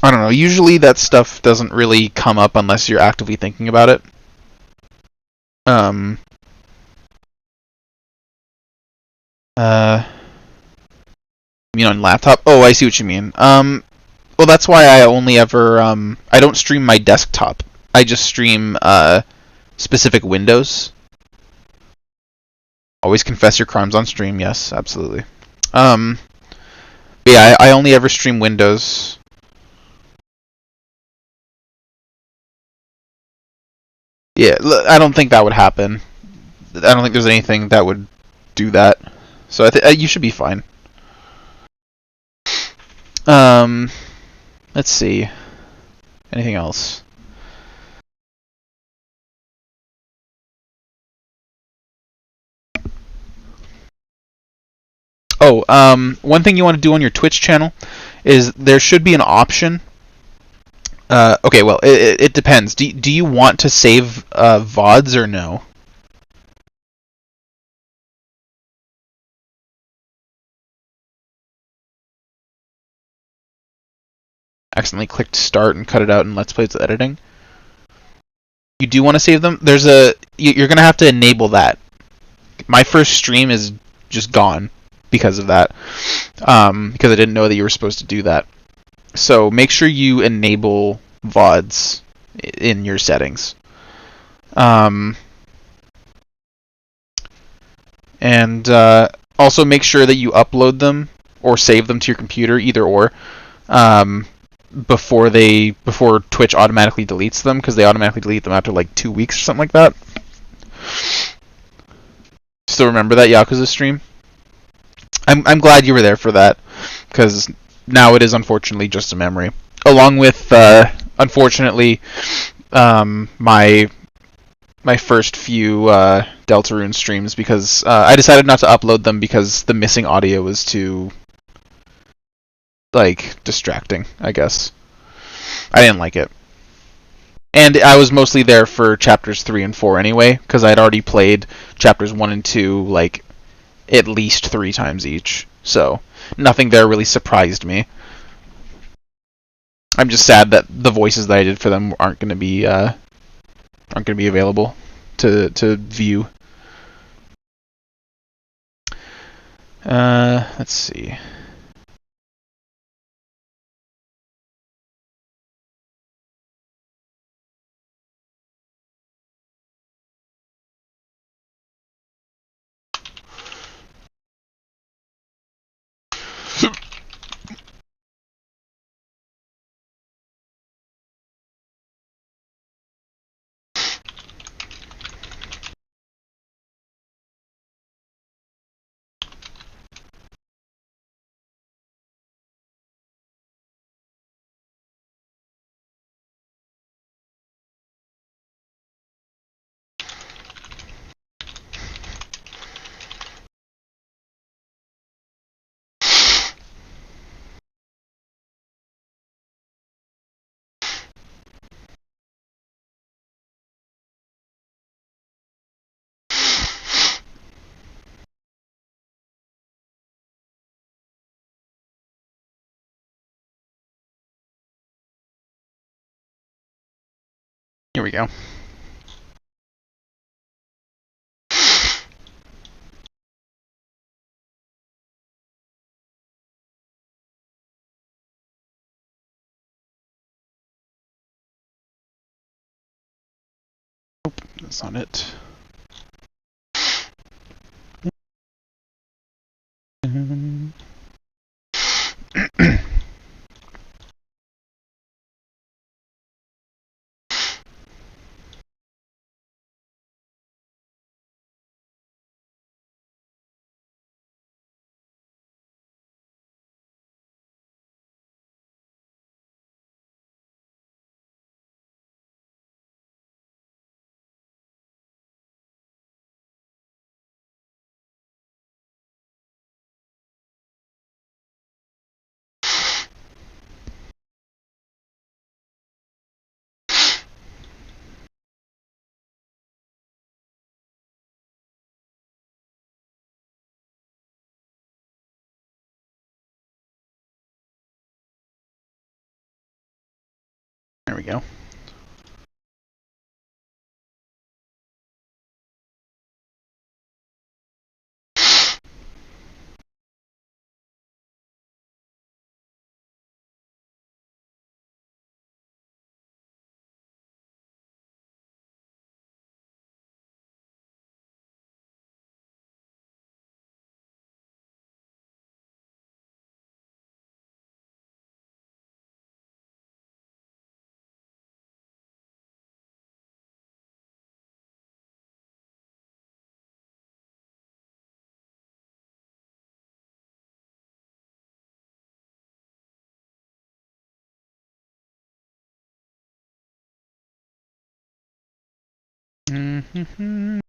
[SPEAKER 2] don't know. Usually that stuff doesn't really come up unless you're actively thinking about it. You mean on laptop? Oh, I see what you mean. Well, that's why I only ever I don't stream my desktop. I just stream specific windows. Always confess your crimes on stream. Yes, absolutely. But yeah, I only ever stream Windows. Yeah, I don't think that would happen. I don't think there's anything that would do that. So you should be fine. Let's see. Anything else? Oh, one thing you want to do on your Twitch channel is there should be an option. Okay, well, it depends. Do you want to save VODs or no? Accidentally clicked start and cut it out in Let's Plays editing. You do want to save them? You're gonna have to enable that. My first stream is just gone because of that. Because I didn't know that you were supposed to do that. So make sure you enable VODs in your settings. And also make sure that you upload them or save them to your computer, either or, before Twitch automatically deletes them, because they automatically delete them after like 2 weeks or something like that. Still remember that Yakuza stream? I'm glad you were there for that, because now it is unfortunately just a memory. Along with, unfortunately, my my first few Deltarune streams because I decided not to upload them because the missing audio was too like distracting, I guess. I didn't like it. And I was mostly there for chapters 3 and 4 anyway, because I'd already played chapters 1 and 2 like at least 3 times each. So nothing there really surprised me. I'm just sad that the voices that I did for them aren't going to be available to view. Let's see. Here we go. Nope, that's not it. There we go. Mm-hmm.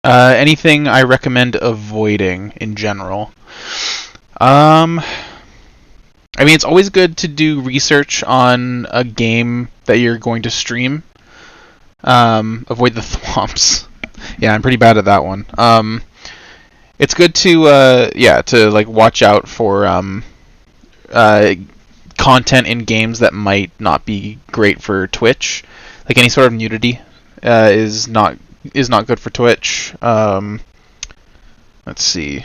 [SPEAKER 2] Anything I recommend avoiding in general? Um, I mean, it's always good to do research on a game that you're going to stream. Avoid the thwomps. Yeah, I'm pretty bad at that one. It's good to to like watch out for uh, content in games that might not be great for Twitch. Like any sort of nudity is not good for Twitch. Let's see.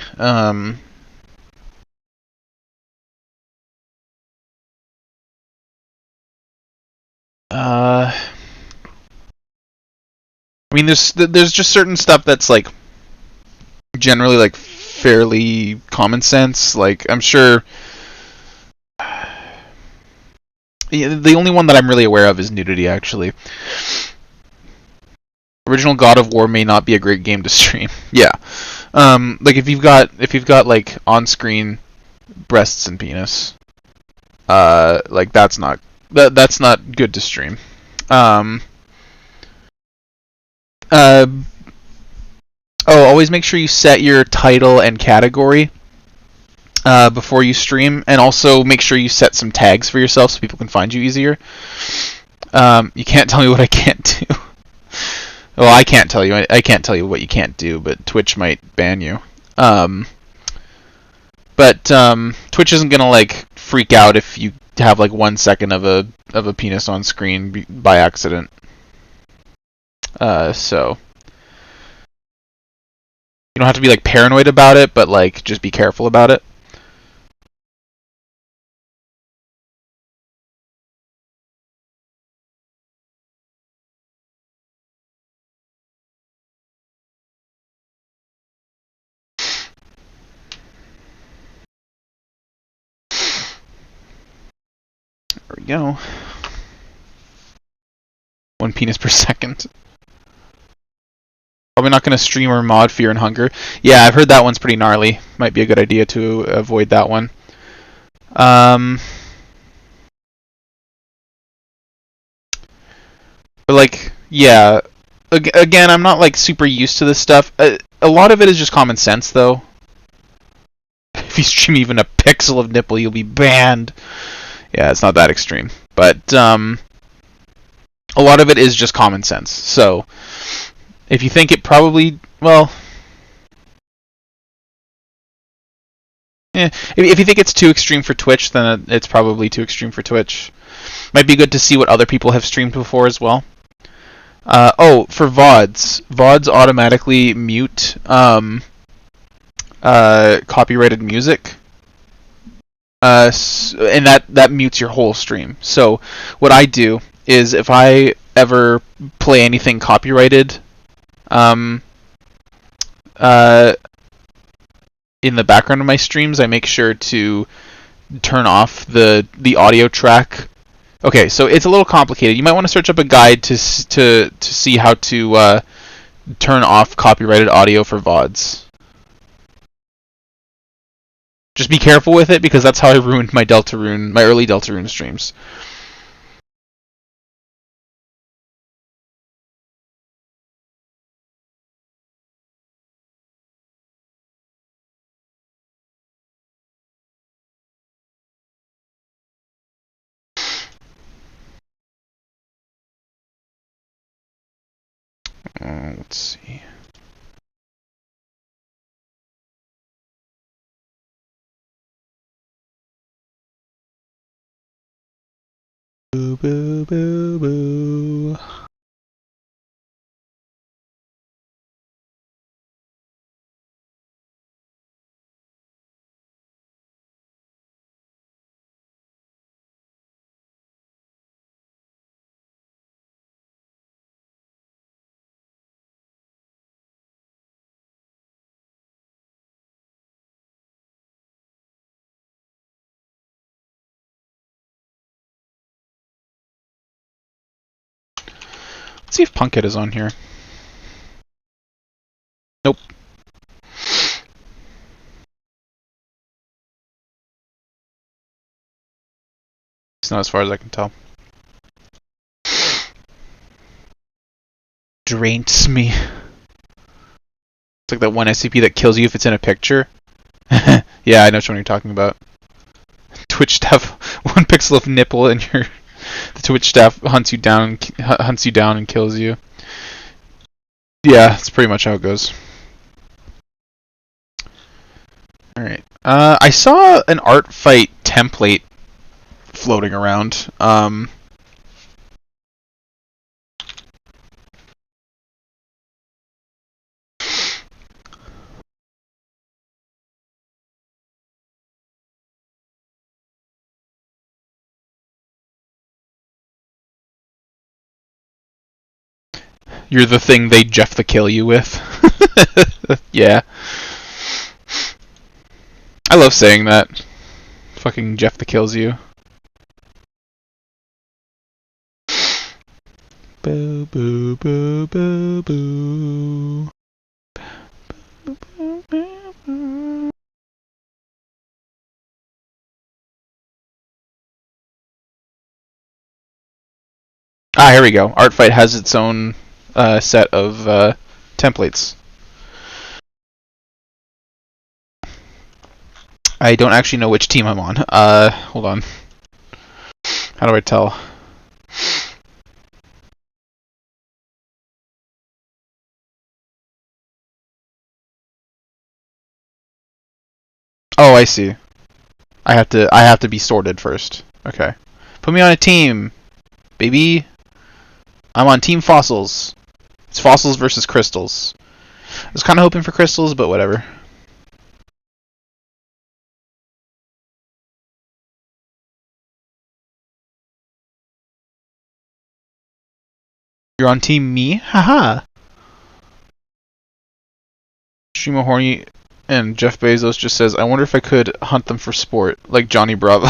[SPEAKER 2] I I mean, there's just certain stuff that's like generally like fairly common sense. Like I'm sure the only one that I'm really aware of is nudity. Actually, original God of War may not be a great game to stream. Yeah, like if you've got like on screen breasts and penis, like that's not good to stream. Um, uh, oh, always make sure you set your title and category before you stream, and also make sure you set some tags for yourself so people can find you easier. You can't tell me what I can't do. Well, I can't tell you. I can't tell you what you can't do, but Twitch might ban you. Um, but Twitch isn't gonna like freak out if you have like 1 second of a penis on screen by accident. So you don't have to be like paranoid about it, but like just be careful about it. There we go. 1 penis per second. Probably not going to stream or mod Fear and Hunger. Yeah, I've heard that one's pretty gnarly. Might be a good idea to avoid that one. Um, but like, yeah. Again, I'm not like super used to this stuff. A lot of it is just common sense, though. If you stream even a pixel of nipple, you'll be banned. Yeah, it's not that extreme, but a lot of it is just common sense. So if you think it probably, well, if you think it's too extreme for Twitch, then it's probably too extreme for Twitch. Might be good to see what other people have streamed before as well. For VODs automatically mute copyrighted music, and that mutes your whole stream. So what I do is if I ever play anything copyrighted, um, uh, in the background of my streams, I make sure to turn off the audio track. Okay, so it's a little complicated. You might want to search up a guide to see how to turn off copyrighted audio for VODs. Just be careful with it because that's how I ruined my my early Deltarune streams. Let's see. Boo boo boo boo. Let's see if Punkhead is on here. Nope. It's not as far as I can tell. Drains me. It's like that one SCP that kills you if it's in a picture. Yeah, I know which one you're talking about. Twitch staff, 1 pixel of nipple, and the Twitch staff hunts you down and kills you. Yeah, that's pretty much how it goes. All right. I saw an art fight template floating around. You're the thing they Jeff the kill you with. Yeah. I love saying that. Fucking Jeff the kills you. Boo boo boo boo boo. Ah, here we go. Artfight has its own set of templates. I don't actually know which team I'm on. Hold on. How do I tell? Oh, I see. I have to be sorted first. Okay. Put me on a team, baby. I'm on Team Fossils. It's fossils versus crystals. I was kind of hoping for crystals, but whatever. You're on Team me? Haha. Shima Horny and Jeff Bezos just says, I wonder if I could hunt them for sport, like Johnny Bravo.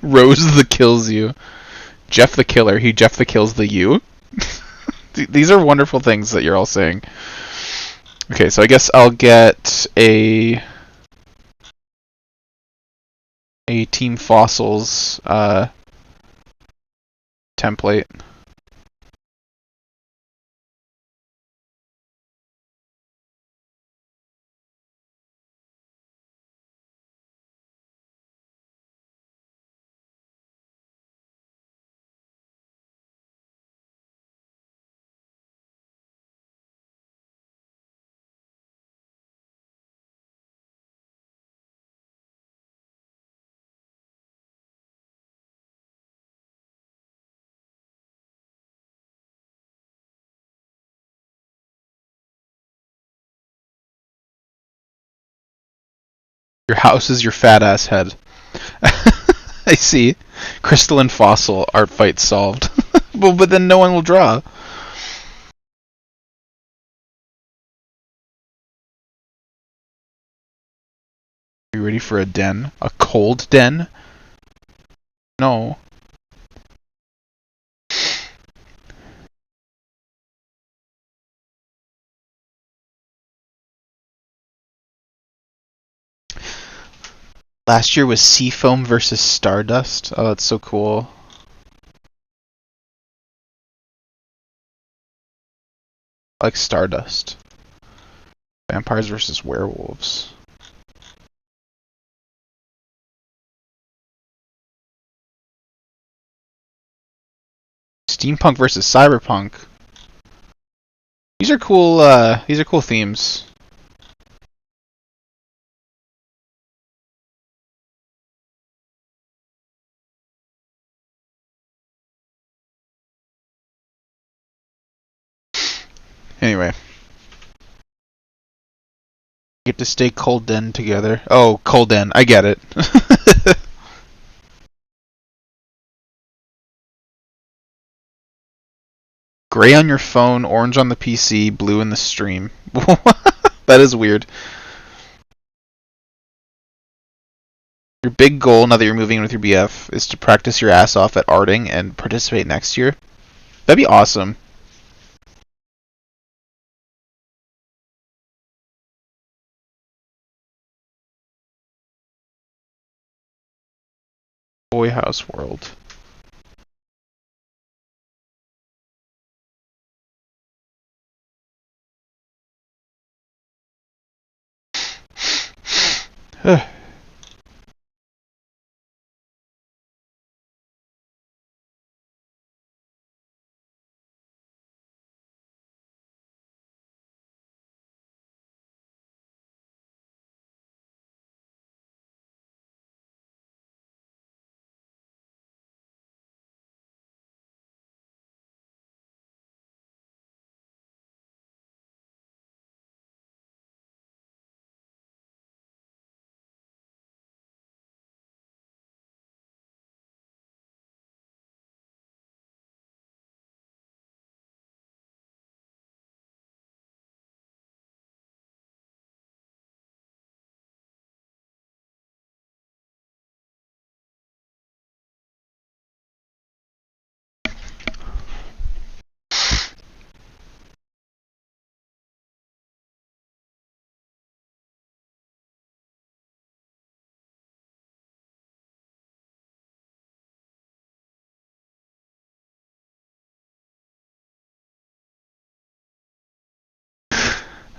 [SPEAKER 2] Rose the kills you. Jeff the killer. He Jeff the kills the you. These are wonderful things that you're all saying. Okay, so I guess I'll get a Team Fossils template. Your house is your fat ass head. I see. Crystal and Fossil art fight solved. Well, but then no one will draw. Are you ready for a den? A cold den? No. Last year was Seafoam versus Stardust. Oh, that's so cool. I like Stardust. Vampires versus werewolves. Steampunk versus cyberpunk. These are cool. These are cool themes. Anyway, get to stay cold den together. Oh, cold den. I get it. Gray on your phone, orange on the PC, blue in the stream. That is weird. Your big goal, now that you're moving in with your BF, is to practice your ass off at arting and participate next year. That'd be awesome. Boy House World.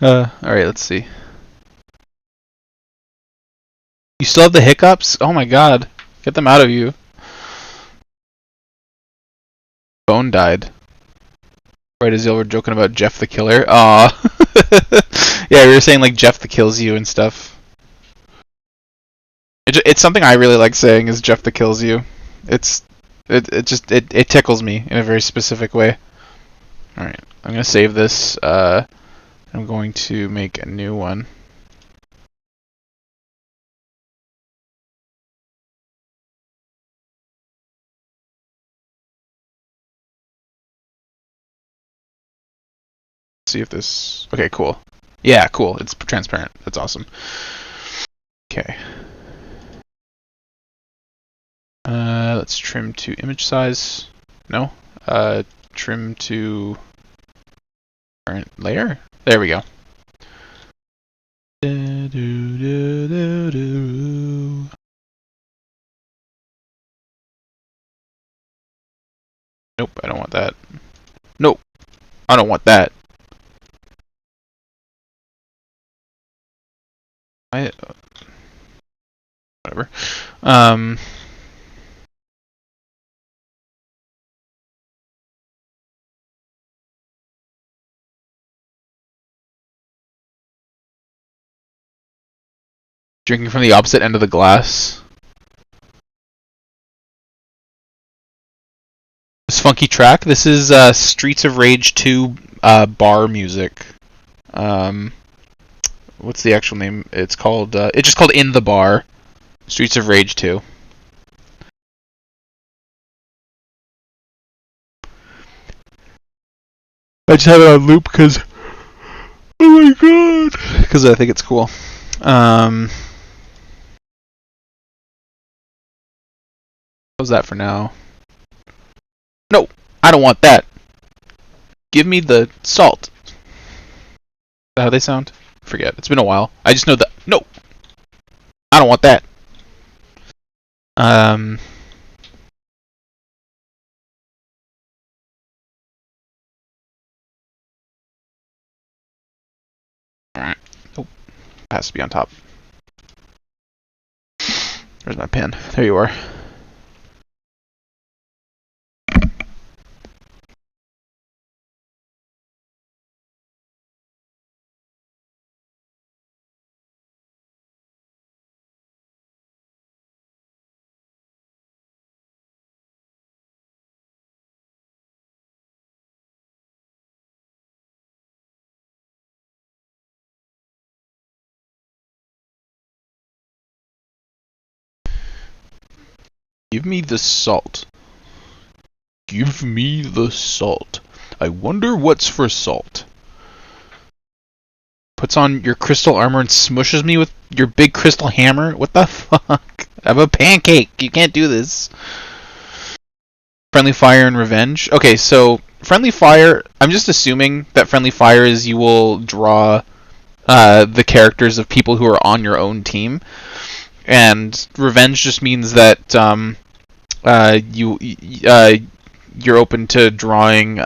[SPEAKER 2] Alright, let's see. You still have the hiccups? Oh my god. Get them out of you. Phone died. Right as y'all were joking about Jeff the Killer. Aw. Yeah, we were saying like Jeff the kills you and stuff. It's something I really like saying is Jeff the kills you. It's it tickles me in a very specific way. Alright, I'm gonna save this. I'm going to make a new one. See if this. Okay, cool. Yeah, cool. It's transparent. That's awesome. Okay. Let's trim to image size. No. Trim to current layer. There we go. Nope, I don't want that. Nope, I don't want that. Whatever. Drinking from the opposite end of the glass. This funky track. This is Streets of Rage 2 bar music. What's the actual name? It's called. It's just called In the Bar. Streets of Rage 2. I just have it on loop because. Oh my god! Because I think it's cool. How's that for now? No, I don't want that. Give me the salt. Is that how they sound? Forget. It's been a while. I just know that. No, I don't want that. Um. Alright. Oh, it has to be on top. Where's my pen? There you are. Give me the salt. Give me the salt. I wonder what's for salt. Puts on your crystal armor and smushes me with your big crystal hammer? What the fuck? I have a pancake. You can't do this. Friendly fire and revenge. Okay, so friendly fire. I'm just assuming that friendly fire is you will draw the characters of people who are on your own team, and revenge just means that you're open to drawing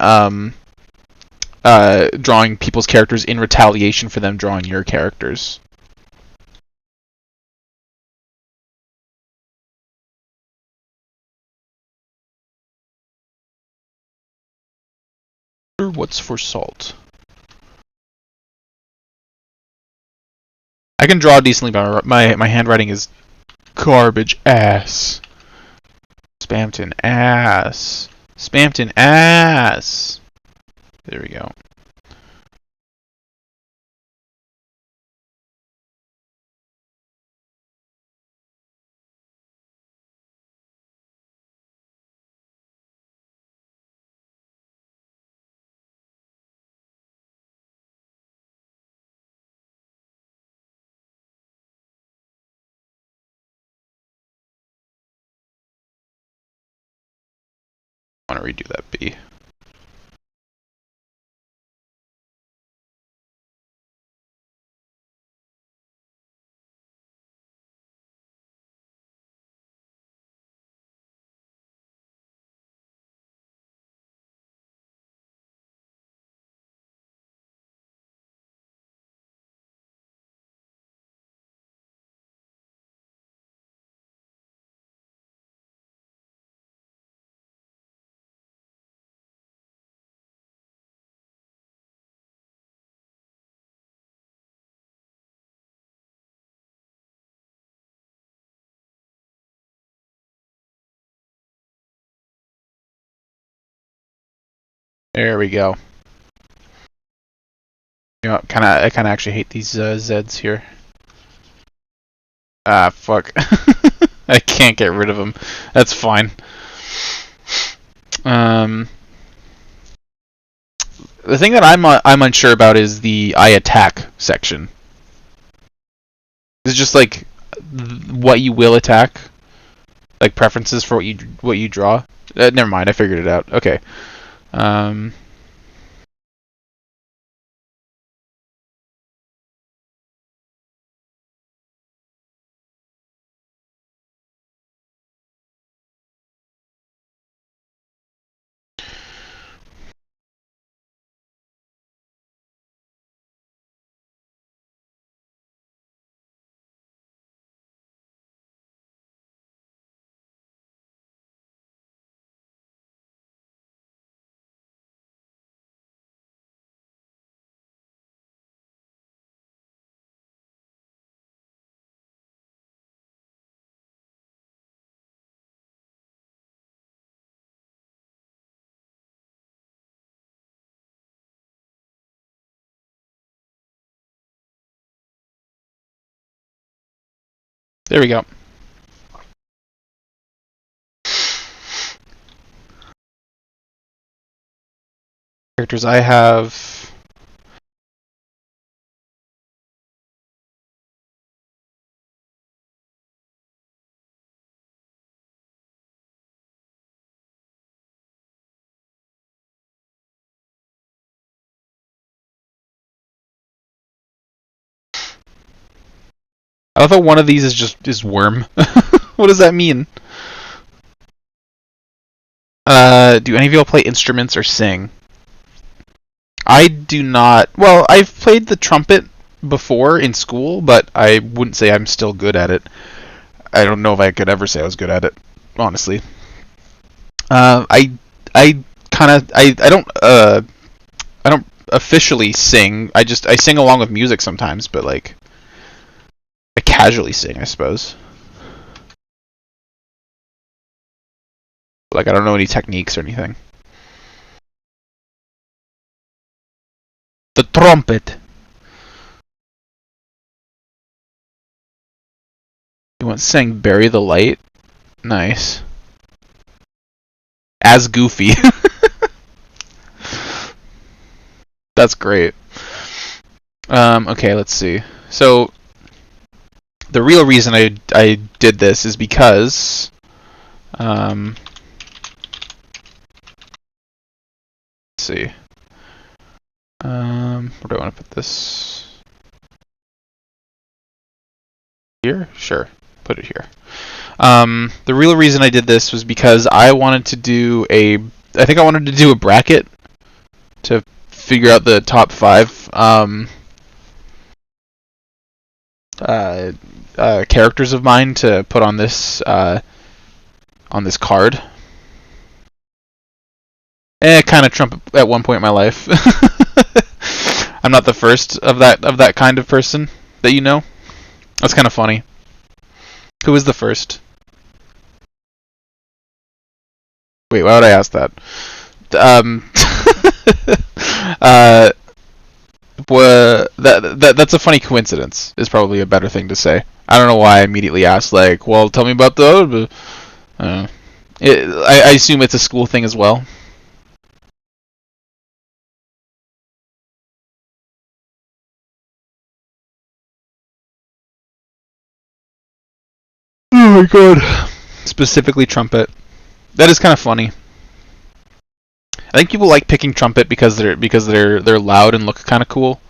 [SPEAKER 2] people's characters in retaliation for them drawing your characters. What's for salt? I can draw decently, but my handwriting is garbage ass. Spamton ass. Spamton ass. There we go. I want to redo that B. There we go. You know, I kind of actually hate these Zeds here. Ah, fuck. I can't get rid of them. That's fine. The thing that I'm unsure about is the I attack section. It's just like what you will attack, like preferences for what you draw. Never mind, I figured it out. Okay. Um, there we go. Characters I have. I love how one of these is worm. What does that mean? Do any of y'all play instruments or sing? I do not. Well, I've played the trumpet before in school, but I wouldn't say I'm still good at it. I don't know if I could ever say I was good at it, honestly. I kind of I don't officially sing. I sing along with music sometimes, but like I casually sing, I suppose. Like I don't know any techniques or anything. The trumpet. You want to sing "Bury the Light"? Nice. As Goofy. That's great. Okay, let's see. So the real reason I did this is because let's see. Where do I want to put this? Here? Sure. Put it here. The real reason I did this was because I wanted to do I think I wanted to do a bracket to figure out the top 5 characters of mine to put on this card. Kind of Trump at one point in my life. I'm not the first of that kind of person that you know. That's kind of funny. Who was the first? Wait, why would I ask that? Um, uh, that's a funny coincidence. Is probably a better thing to say. I don't know why I immediately asked. Like, well, tell me about the. I assume it's a school thing as well. Oh my god. Specifically trumpet. That is kind of funny. I think people like picking trumpet because they're loud and look kind of cool,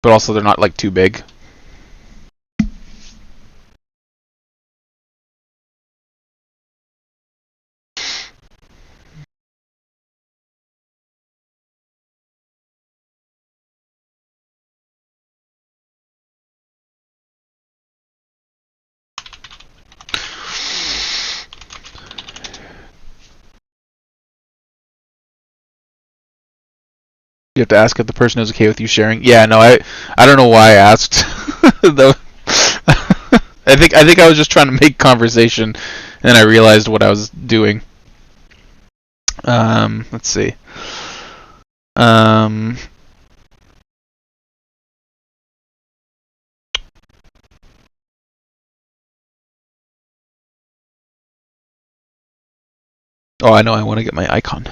[SPEAKER 2] but also they're not like too big. You have to ask if the person is okay with you sharing. Yeah, no, I don't know why I asked. Though I think I was just trying to make conversation, and then I realized what I was doing. Let's see. Um, oh, I know. I want to get my icon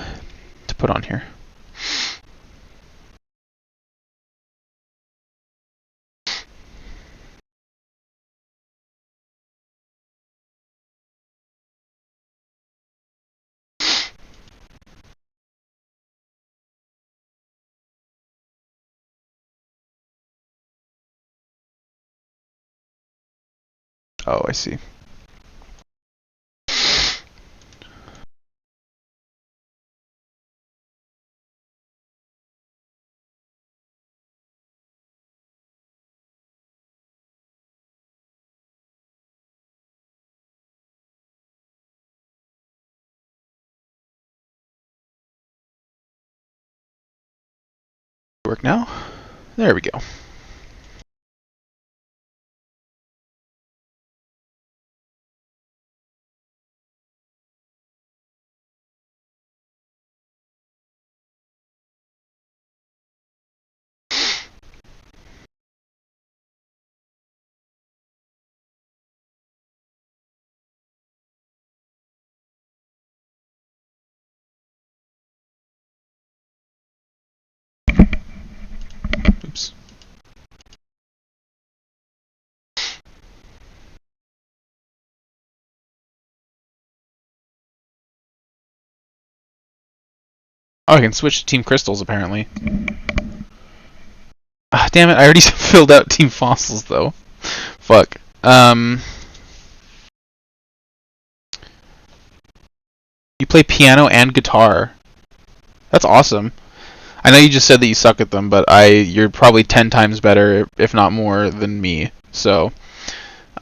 [SPEAKER 2] to put on here. Oh, I see. Work now? There we go. Oops. Oh, I can switch to Team Crystals apparently. Ah, damn it! I already filled out Team Fossils though. Fuck. You play piano and guitar. That's awesome. I know you just said that you suck at them, but you're probably 10 times better, if not more, than me. So,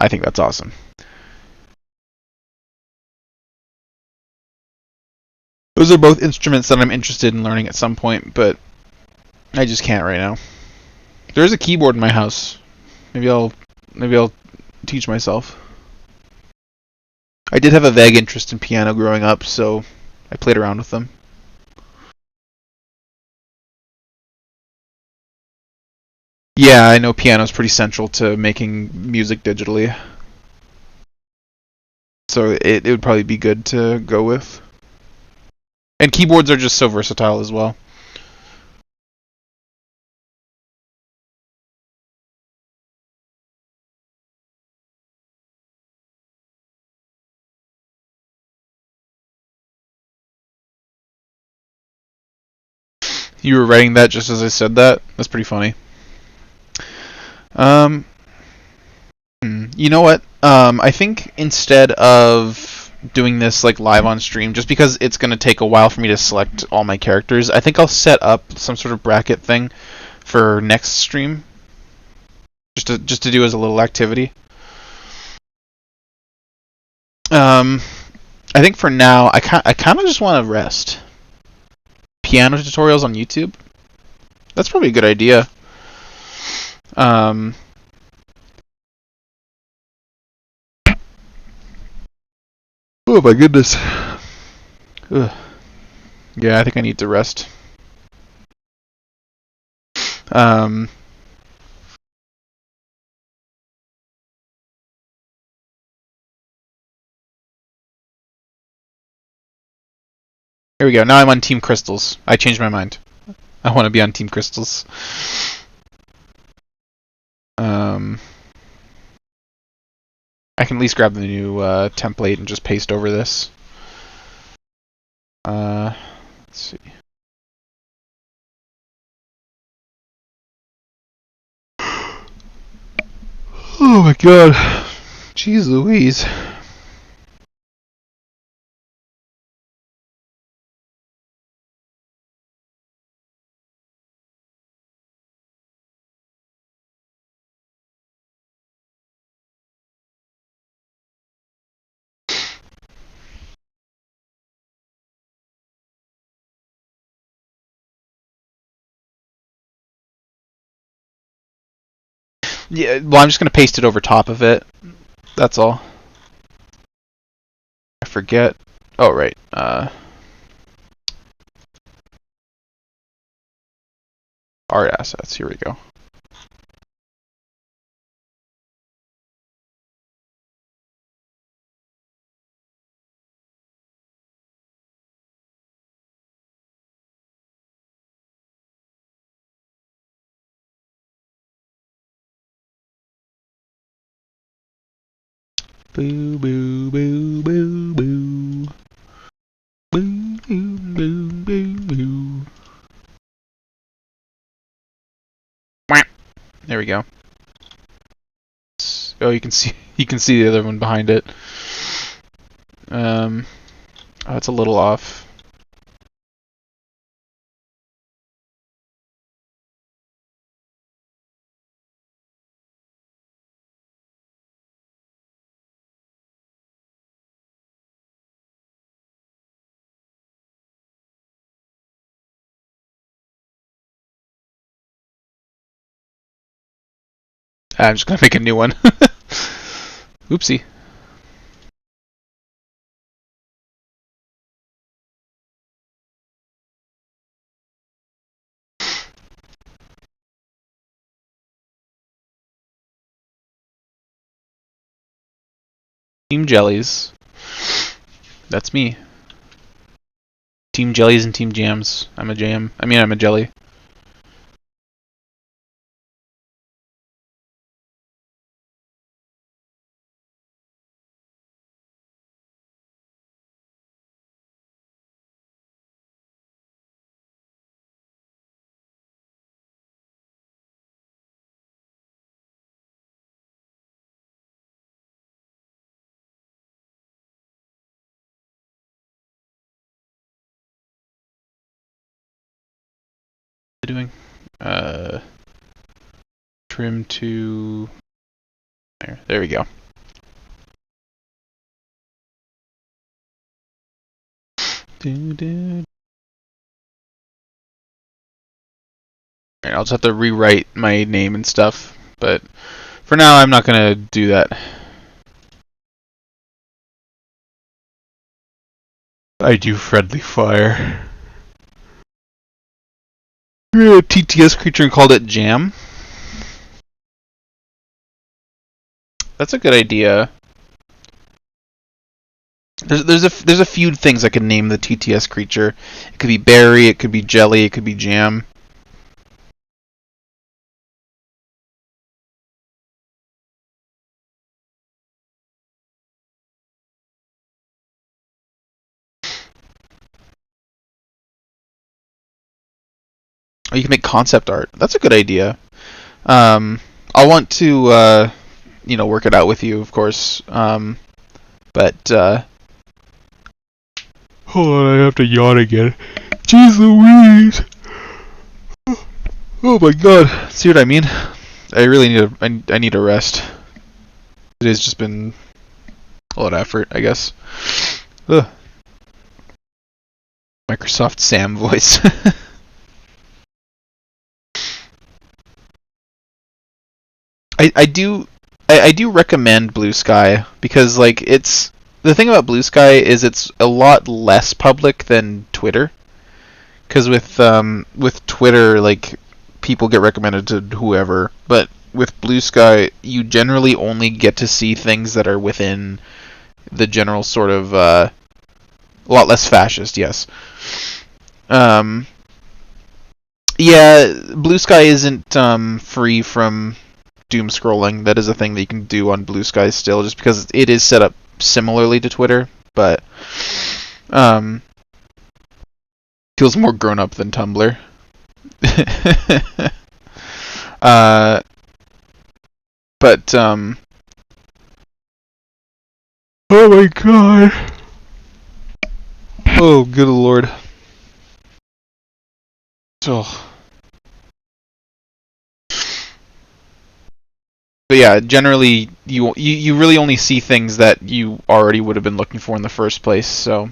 [SPEAKER 2] I think that's awesome. Those are both instruments that I'm interested in learning at some point, but I just can't right now. There's a keyboard in my house. Maybe I'll teach myself. I did have a vague interest in piano growing up, so I played around with them. Yeah, I know piano's pretty central to making music digitally, so it would probably be good to go with. And keyboards are just so versatile as well. You were writing that just as I said that? That's pretty funny. Um, you know what? I think instead of doing this like live on stream, just because it's gonna take a while for me to select all my characters, I think I'll set up some sort of bracket thing for next stream, just to do as a little activity. Um, I think for now, I kind of just want to rest. Piano tutorials on YouTube. That's probably a good idea. Um, oh my goodness. Ugh. Yeah, I think I need to rest. Um, here we go. Now I'm on Team Crystals. I changed my mind. I want to be on Team Crystals. Um, I can at least grab the new template and just paste over this. Let's see. Oh my god. Jeez Louise. Yeah, well, I'm just going to paste it over top of it. That's all. I forget. Oh, right. Art assets. Here we go. Boo boo boo boo boo. Boo boo boo boo boo. There we go. Oh, you can see the other one behind it. Oh, it's a little off. I'm just gonna make a new one. Oopsie. Team Jellies. That's me. Team Jellies and Team Jams. I'm a jam. I mean, I'm a jelly. What are you doing? Trim to there. There we go. Alright, I'll just have to rewrite my name and stuff, but for now I'm not gonna do that. I do friendly fire. A TTS creature and called it Jam. That's a good idea. There's a few things I could name the TTS creature. It could be berry, it could be jelly, it could be jam. Or you can make concept art. That's a good idea. I'll want to work it out with you, of course. But hold on, I have to yawn again. Jeez Louise! Oh my god! See what I mean? I really I need a rest. It has just been a lot of effort, I guess. Ugh. Microsoft Sam voice. I do recommend Blue Sky because like it's the thing about Blue Sky is it's a lot less public than Twitter. Because with Twitter, like people get recommended to whoever, but with Blue Sky, you generally only get to see things that are within the general sort of a lot less fascist. Yes. Um, yeah, Blue Sky isn't free from doom scrolling. That is a thing that you can do on Blue Sky still, just because it is set up similarly to Twitter, but feels more grown up than Tumblr. But oh my god. Oh, good lord. Oh. But yeah, generally you really only see things that you already would have been looking for in the first place. So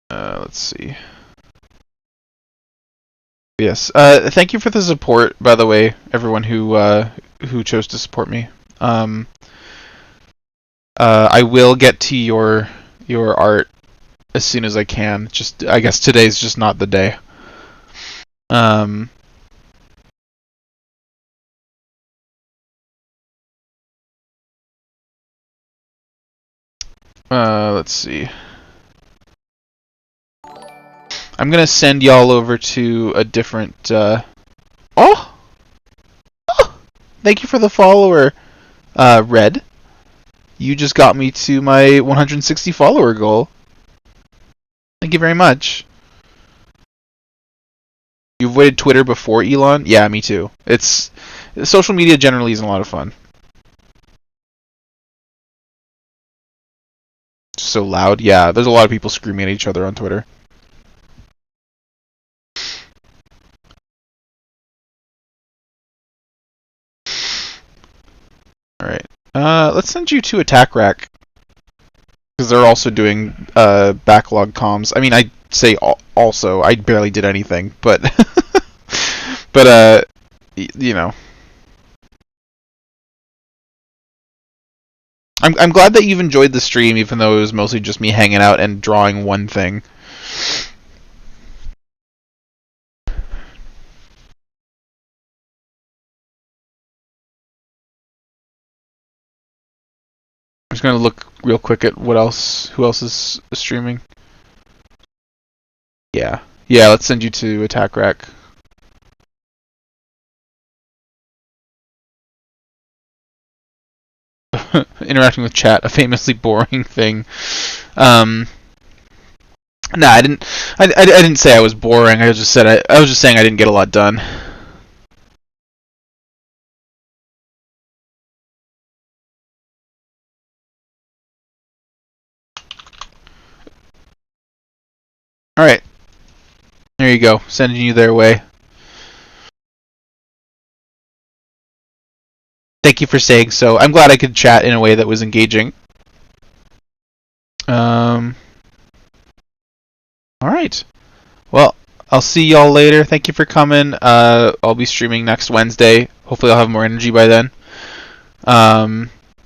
[SPEAKER 2] let's see. Yes. Thank you for the support, by the way, everyone who chose to support me. I will get to your art as soon as I can. Just I guess today's just not the day. Um, let's see. I'm gonna send y'all over to a different. Oh, thank you for the follower, Red. You just got me to my 160 follower goal. Thank you very much. You avoided Twitter before Elon? Yeah, me too. It's social media generally isn't a lot of fun. Just so loud. Yeah, there's a lot of people screaming at each other on Twitter. All right. Let's send you to Attack Rack because they're also doing backlog comms. I mean, I say also. I barely did anything, but but you know. I'm glad that you've enjoyed the stream, even though it was mostly just me hanging out and drawing one thing. I'm just gonna look real quick at who else is streaming. Yeah, yeah. Let's send you to Attack Rack. Interacting with chat, a famously boring thing. Um, nah, I didn't. I didn't say I was boring. I just said I was just saying I didn't get a lot done. All right, there you go. Sending you their way. Thank you for saying so. I'm glad I could chat in a way that was engaging. All right. Well, I'll see y'all later. Thank you for coming. I'll be streaming next Wednesday. Hopefully, I'll have more energy by then.